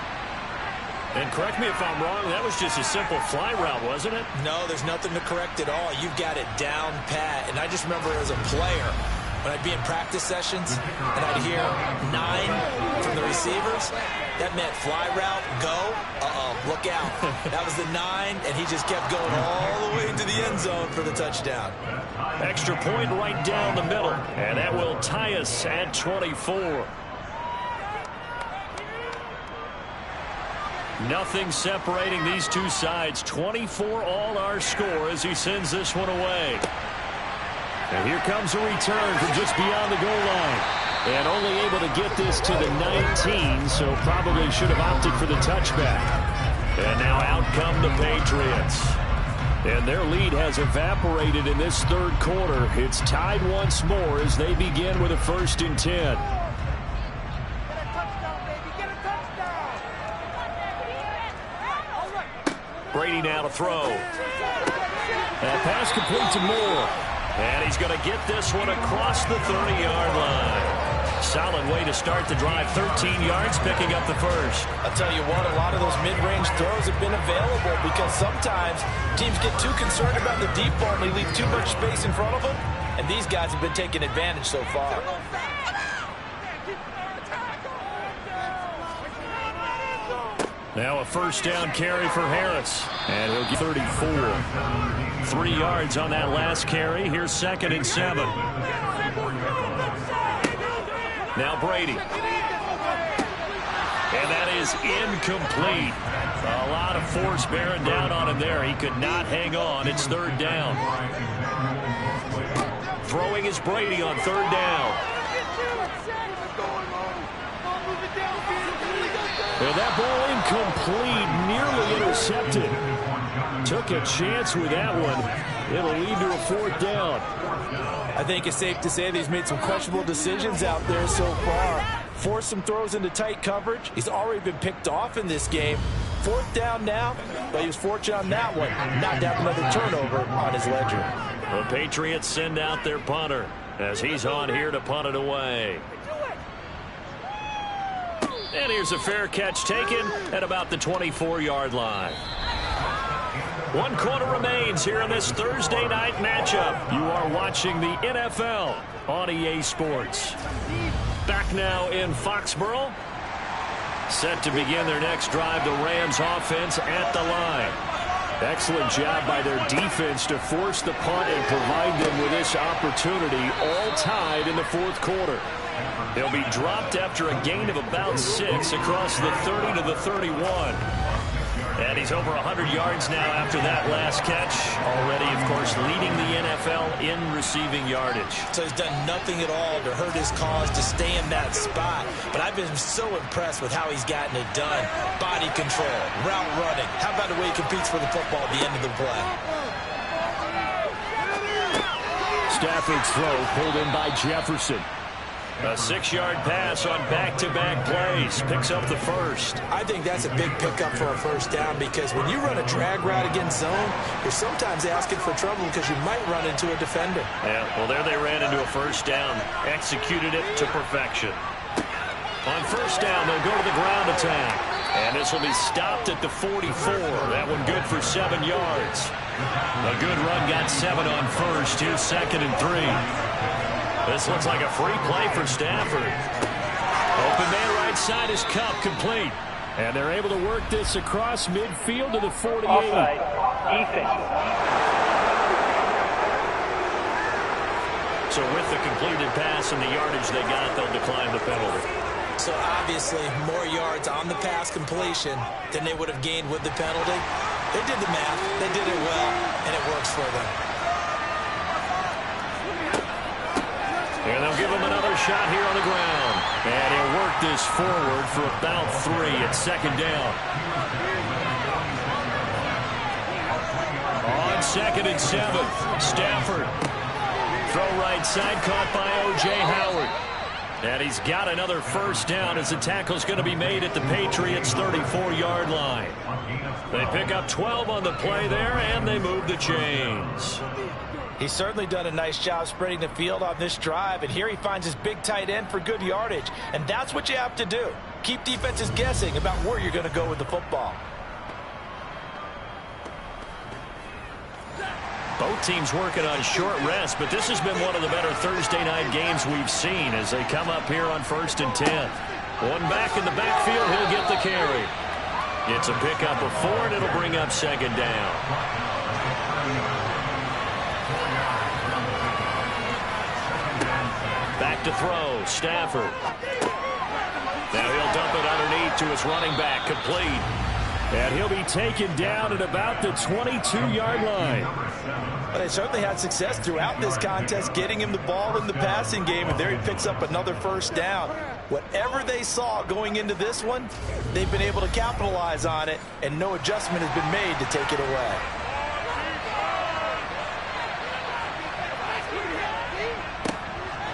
And correct me if I'm wrong, that was just a simple fly route, wasn't it? No, there's nothing to correct at all. You've got it down pat. And I just remember as a player, when I'd be in practice sessions and I'd hear 9 from the receivers, that meant fly route, go, look out. That was the 9, and he just kept going all the way into the end zone for the touchdown. Extra point right down the middle, and that will tie us at 24. Nothing separating these two sides. 24 all our score as he sends this one away. And here comes a return from just beyond the goal line. And only able to get this to the 19, so probably should have opted for the touchback. And now out come the Patriots. And their lead has evaporated in this third quarter. It's tied once more as they begin with a 1st and 10. Brady now to throw. That pass complete to Moore. And he's going to get this one across the 30-yard line. Solid way to start the drive. 13 yards, picking up the first. I'll tell you what, a lot of those mid-range throws have been available because sometimes teams get too concerned about the deep ball and they leave too much space in front of them. And these guys have been taking advantage so far. Now a 1st down carry for Harris. And he'll get 34. 3 yards on that last carry. Here's 2nd and 7. Now Brady. And that is incomplete. A lot of force bearing down on him there. He could not hang on. It's 3rd down. Throwing is Brady on 3rd down. And that ball incomplete, nearly intercepted. Took a chance with that one. It'll lead to a 4th down. I think it's safe to say that he's made some questionable decisions out there so far. Forced some throws into tight coverage. He's already been picked off in this game. 4th down now, but he was fortunate on that one not to have another turnover on his ledger. The Patriots send out their punter as he's on here to punt it away. And here's a fair catch taken at about the 24-yard line. 1 quarter remains here in this Thursday night matchup. You are watching the NFL on EA Sports. Back now in Foxborough. Set to begin their next drive, the Rams offense at the line. Excellent job by their defense to force the punt and provide them with this opportunity, all tied in the 4th quarter. They'll be dropped after a gain of about 6 across the 30 to the 31. And he's over 100 yards now after that last catch. Already, of course, leading the NFL in receiving yardage. So he's done nothing at all to hurt his cause to stay in that spot. But I've been so impressed with how he's gotten it done. Body control, route running. How about the way he competes for the football at the end of the play? Stafford's throw pulled in by Jefferson. A 6-yard pass on back-to-back plays. Picks up the first. I think that's a big pickup for a 1st down because when you run a drag route against zone, you're sometimes asking for trouble because you might run into a defender. Yeah, well, there they ran into a 1st down. Executed it to perfection. On 1st down, they'll go to the ground attack. And this will be stopped at the 44. That one good for 7 yards. A good run got 7 on 1st. Here's 2nd and 3. This looks like a free play for Stafford. Open man right side is Kupp, complete. And they're able to work this across midfield to the 48. Offside. Defense. So with the completed pass and the yardage they got, they'll decline the penalty. So obviously more yards on the pass completion than they would have gained with the penalty. They did the math. They did it well, and it works for them. And they'll give him another shot here on the ground. And he'll work this forward for about 3 at 2nd down. On 2nd and 7, Stafford. Throw right side, caught by O.J. Howard. And he's got another 1st down as the tackle's going to be made at the Patriots' 34-yard line. They pick up 12 on the play there, and they move the chains. He's certainly done a nice job spreading the field on this drive, and here he finds his big tight end for good yardage. And that's what you have to do. Keep defenses guessing about where you're going to go with the football. Both teams working on short rest, but this has been one of the better Thursday night games we've seen as they come up here on 1st and 10. One back in the backfield, he'll get the carry. It's a pickup of 4, and it'll bring up 2nd down. Back to throw, Stafford. Now he'll dump it underneath to his running back, complete. And he'll be taken down at about the 22-yard line. But they certainly had success throughout this contest, getting him the ball in the passing game, and there he picks up another 1st down. Whatever they saw going into this one, they've been able to capitalize on it, and no adjustment has been made to take it away.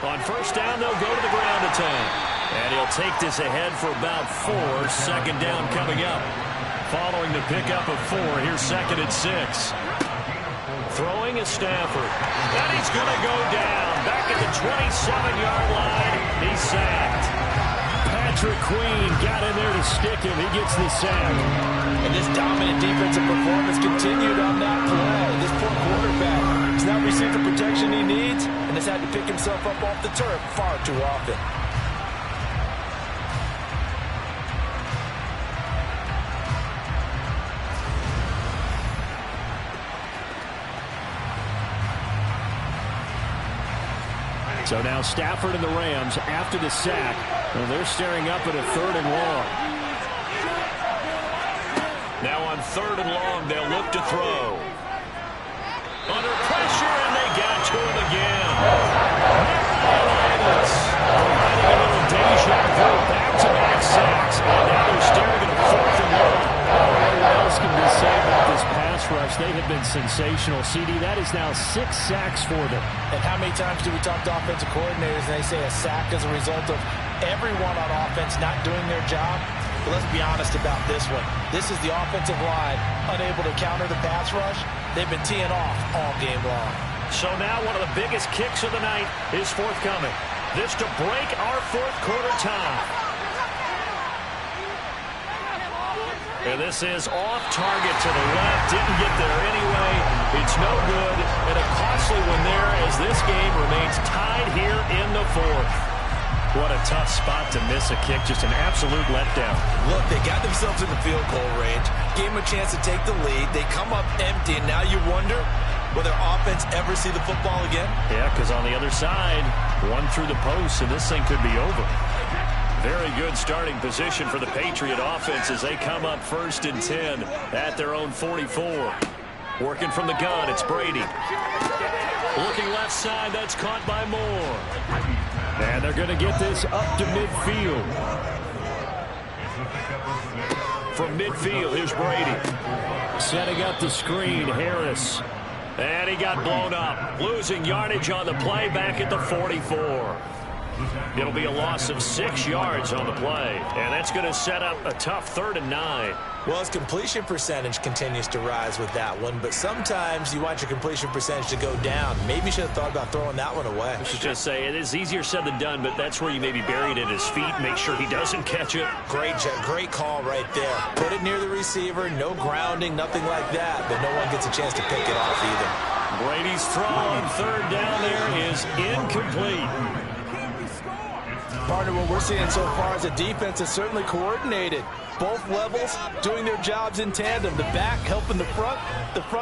On first down, they'll go to the ground attack. And he'll take this ahead for about 4. Second down coming up. Following the pickup of 4, here's 2nd and 6. Throwing is Stafford. And he's going to go down. Back at the 27-yard line. He's sacked. Patrick Queen got in there to stick him. He gets the sack. And this dominant defensive performance continued on that play. This poor quarterback has not received the protection he needs and has had to pick himself up off the turf far too often. So now Stafford and the Rams after the sack. Well, they're staring up at a 3rd and long. Now on 3rd and long, they'll look to throw. Under pressure, and they got to him again. Providing a little deja vu. Back-to-back sacks. And now they're staring at a 4th and long. What else can we say about this pass rush? They have been sensational. CD, that is now 6 sacks for them. And how many times do we talk to offensive coordinators and they say a sack is a result of everyone on offense not doing their job? But let's be honest about this one. This is the offensive line unable to counter the pass rush. They've been teeing off all game long. So now one of the biggest kicks of the night is forthcoming. This to break our 4th quarter tie. And this is off target to the left. Didn't get there anyway. It's no good. And a costly one there as this game remains tied here in the 4th. What a tough spot to miss a kick. Just an absolute letdown. Look, they got themselves in the field goal range. Gave them a chance to take the lead. They come up empty, and now you wonder, will their offense ever see the football again? Yeah, because on the other side, one through the post, and this thing could be over. Very good starting position for the Patriot offense as they come up 1st and 10 at their own 44. Working from the gun, it's Brady. Looking left side, that's caught by Moore. And they're going to get this up to midfield. From midfield, here's Brady. Setting up the screen, Harris. And he got blown up. Losing yardage on the play back at the 44. It'll be a loss of 6 yards on the play. And that's going to set up a tough 3rd and 9. Well, his completion percentage continues to rise with that one, but sometimes you want your completion percentage to go down. Maybe you should have thought about throwing that one away. I should just say, it is easier said than done, but that's where you maybe bury it at his feet, make sure he doesn't catch it. Great call right there. Put it near the receiver, no grounding, nothing like that, but no one gets a chance to pick it off either. Brady's throw on 3rd down there is incomplete. Partner, what we're seeing so far is the defense is certainly coordinated. Both levels doing their jobs in tandem. The back helping the front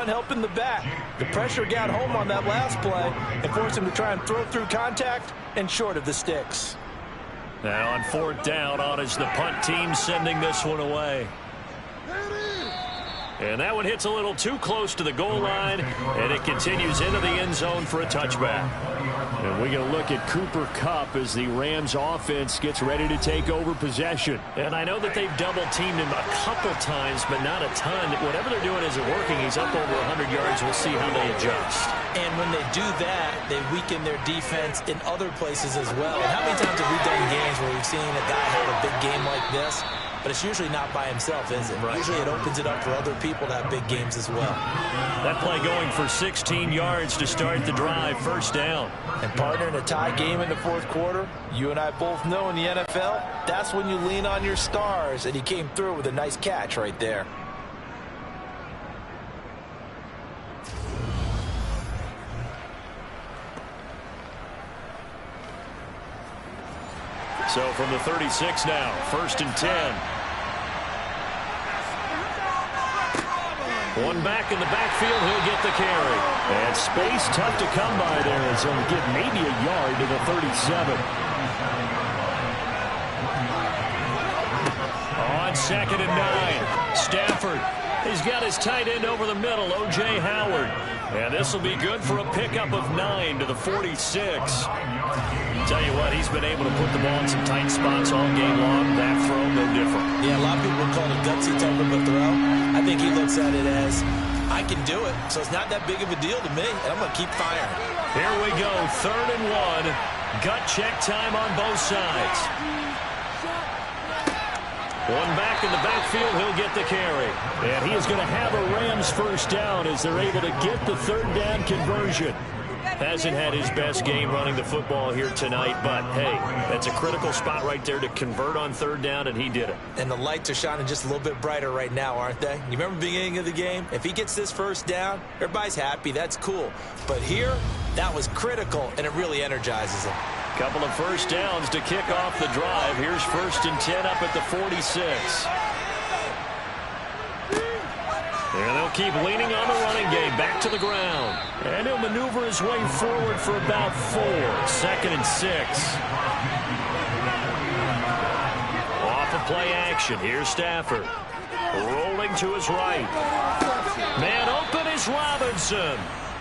helping the back. The pressure got home on that last play and forced him to try and throw through contact and short of the sticks. Now on 4th down, on is the punt team sending this one away. And that one hits a little too close to the goal line, and it continues into the end zone for a touchback. And we're going to look at Cooper Kupp as the Rams offense gets ready to take over possession. And I know that they've double-teamed him a couple times, but not a ton. Whatever they're doing isn't working. He's up over 100 yards. We'll see how they adjust. And when they do that, they weaken their defense in other places as well. And how many times have we done games where we've seen a guy have a big game like this? But it's usually not by himself, is it? Right. Usually it opens it up for other people to have big games as well. That play going for 16 yards to start the drive, 1st down. And partner, in a tie game in the 4th quarter, you and I both know in the NFL, that's when you lean on your stars. And he came through with a nice catch right there. So from the 36 now, 1st and 10. One back in the backfield, he'll get the carry. And space tough to come by there as he'll get maybe a yard to the 37. On 2nd and 9, Stafford. He's got his tight end over the middle, O.J. Howard. And this will be good for a pickup of 9 to the 46. Tell you what, he's been able to put the ball in some tight spots all game long. That throw, no different. Yeah, a lot of people would call it a gutsy type of a throw. I think he looks at it as, I can do it, so it's not that big of a deal to me, and I'm going to keep firing. Here we go, 3rd and 1. Gut check time on both sides. One back in the backfield, he'll get the carry. And he is going to have a Rams first down as they're able to get the third down conversion. Hasn't had his best game running the football here tonight, but hey, that's a critical spot right there to convert on third down, and he did it. And the lights are shining just a little bit brighter right now, aren't they? You remember the beginning of the game? If he gets this first down, everybody's happy. That's cool. But here, that was critical, and it really energizes him. Couple of first downs to kick off the drive. Here's 1st and 10 up at the 46. And they'll keep leaning on the running game. Back to the ground. And he'll maneuver his way forward for about 4. 2nd and 6. Off of play action. Here's Stafford. Rolling to his right. Man open is Robinson.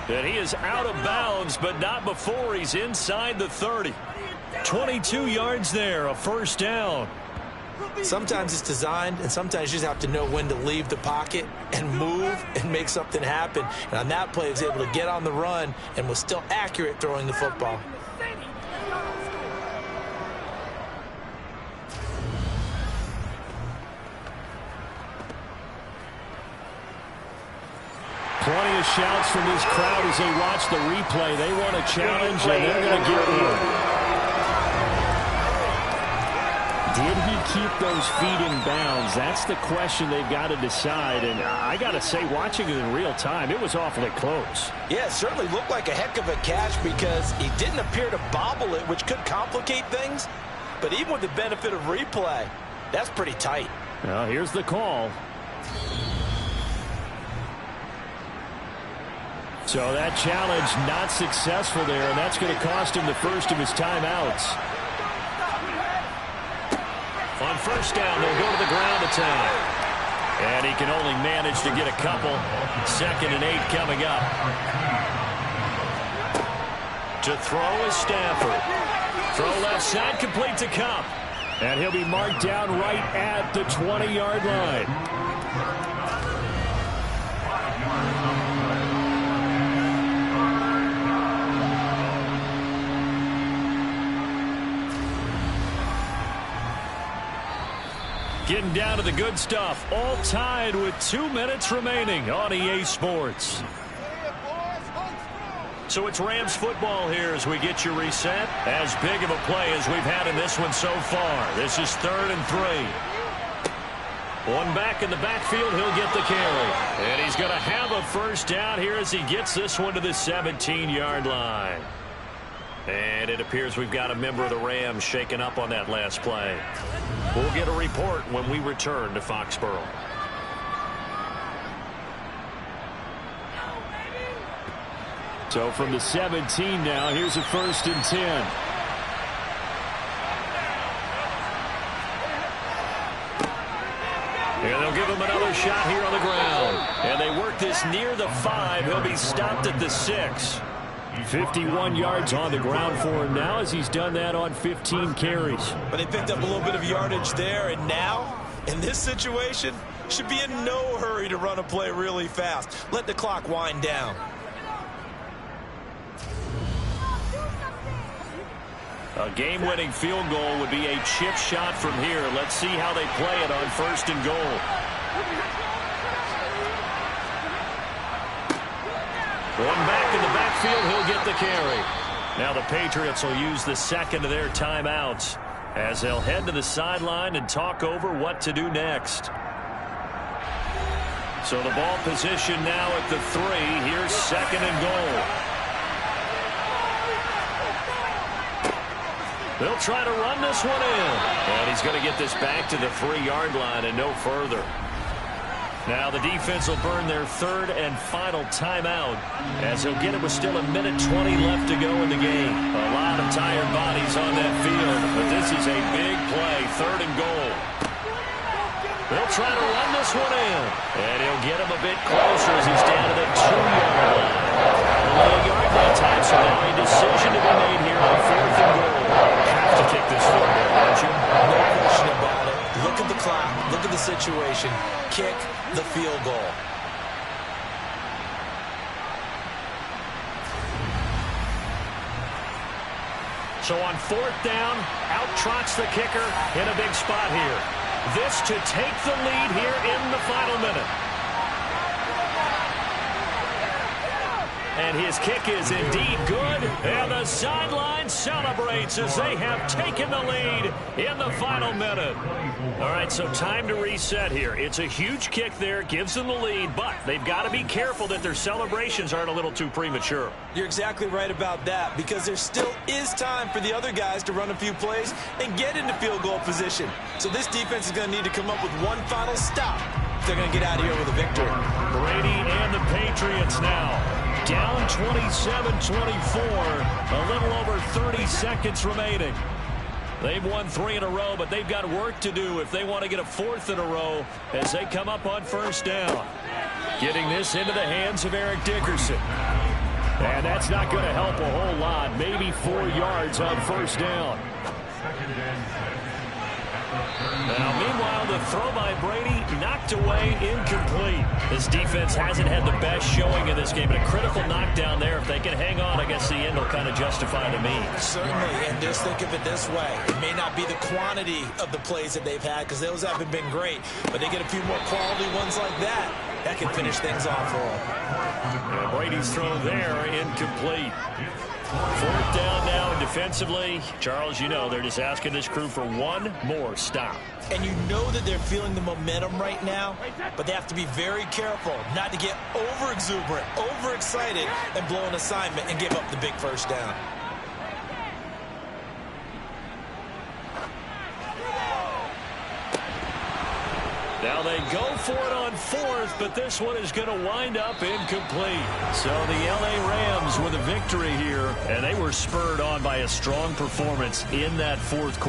And he is out of bounds, but not before he's inside the 30. 22 yards there, a first down. Sometimes it's designed, and sometimes you just have to know when to leave the pocket and move and make something happen. And on that play, he was able to get on the run and was still accurate throwing the football. Plenty of shouts from this crowd as they watch the replay. They want a challenge, and they're going to get one. Did he keep those feet in bounds? That's the question they've got to decide. And I got to say, watching it in real time, it was awfully close. Yeah, it certainly looked like a heck of a catch because he didn't appear to bobble it, which could complicate things. But even with the benefit of replay, that's pretty tight. Well, here's the call. So that challenge not successful there, and that's going to cost him the first of his timeouts. On first down, they'll go to the ground attack. And he can only manage to get a couple. 2nd and 8 coming up. To throw is Stafford. Throw left side, complete to Kupp. And he'll be marked down right at the 20-yard line. Getting down to the good stuff. All tied with 2 minutes remaining on EA Sports. So it's Rams football here as we get you reset. As big of a play as we've had in this one so far. This is 3rd and 3. One back in the backfield, he'll get the carry. And he's going to have a first down here as he gets this one to the 17-yard line. And it appears we've got a member of the Rams shaken up on that last play. We'll get a report when we return to Foxborough. So from the 17 now, here's a 1st and 10. And they'll give him another shot here on the ground. And they work this near the 5. He'll be stopped at the 6. 51 yards on the ground for him now as he's done that on 15 carries. But they picked up a little bit of yardage there, and now, in this situation, should be in no hurry to run a play really fast. Let the clock wind down. A game-winning field goal would be a chip shot from here. Let's see how they play it on 1st and goal. One back in the backfield, he'll get the carry. Now the Patriots will use the 2nd of their timeouts as they'll head to the sideline and talk over what to do next. So the ball position now at the 3. Here's 2nd and goal. They'll try to run this one in. And he's going to get this back to the 3-yard line and no further. Now the defense will burn their 3rd and final timeout as they'll get it with still 1:20 left to go in the game. A lot of tired bodies on that field, but this is a big play, 3rd and goal. They'll try to run this one in, and he'll get him a bit closer as he's down to the 2-yard line. Only a yard that time, so now a decision to be made here on 4th and goal. Have to kick this field goal, don't you? No question about it. Look at the clock. Look at the situation. Kick the field goal. So on 4th down, out trots the kicker in a big spot here. This to take the lead here in the final minute. And his kick is indeed good. And the sideline celebrates as they have taken the lead in the final minute. All right, so time to reset here. It's a huge kick there, gives them the lead, but they've got to be careful that their celebrations aren't a little too premature. You're exactly right about that, because there still is time for the other guys to run a few plays and get into field goal position. So this defense is going to need to come up with one final stop if they're going to get out of here with a victory. Brady and the Patriots now down 27-24, a little over 30 seconds remaining. They've won 3 in a row, but they've got work to do if they want to get a 4th in a row as they come up on 1st down. Getting this into the hands of Eric Dickerson. And that's not going to help a whole lot. Maybe 4 yards on 1st down. Now, meanwhile, the throw by Brady knocked away, incomplete. This defense hasn't had the best showing in this game, but a critical knockdown there. If they can hang on, I guess the end will kind of justify the means. Certainly, and just think of it this way. It may not be the quantity of the plays that they've had, because those haven't been great, but they get a few more quality ones like that. That can finish things off for them. Yeah, Brady's throw there, incomplete. 4th down now, and defensively, Charles, you know, they're just asking this crew for one more stop. And you know that they're feeling the momentum right now, but they have to be very careful not to get over-exuberant, over-excited, and blow an assignment and give up the big 1st down. Now they go for it on 4th, but this one is going to wind up incomplete. So the L.A. Rams with a victory here, and they were spurred on by a strong performance in that 4th quarter.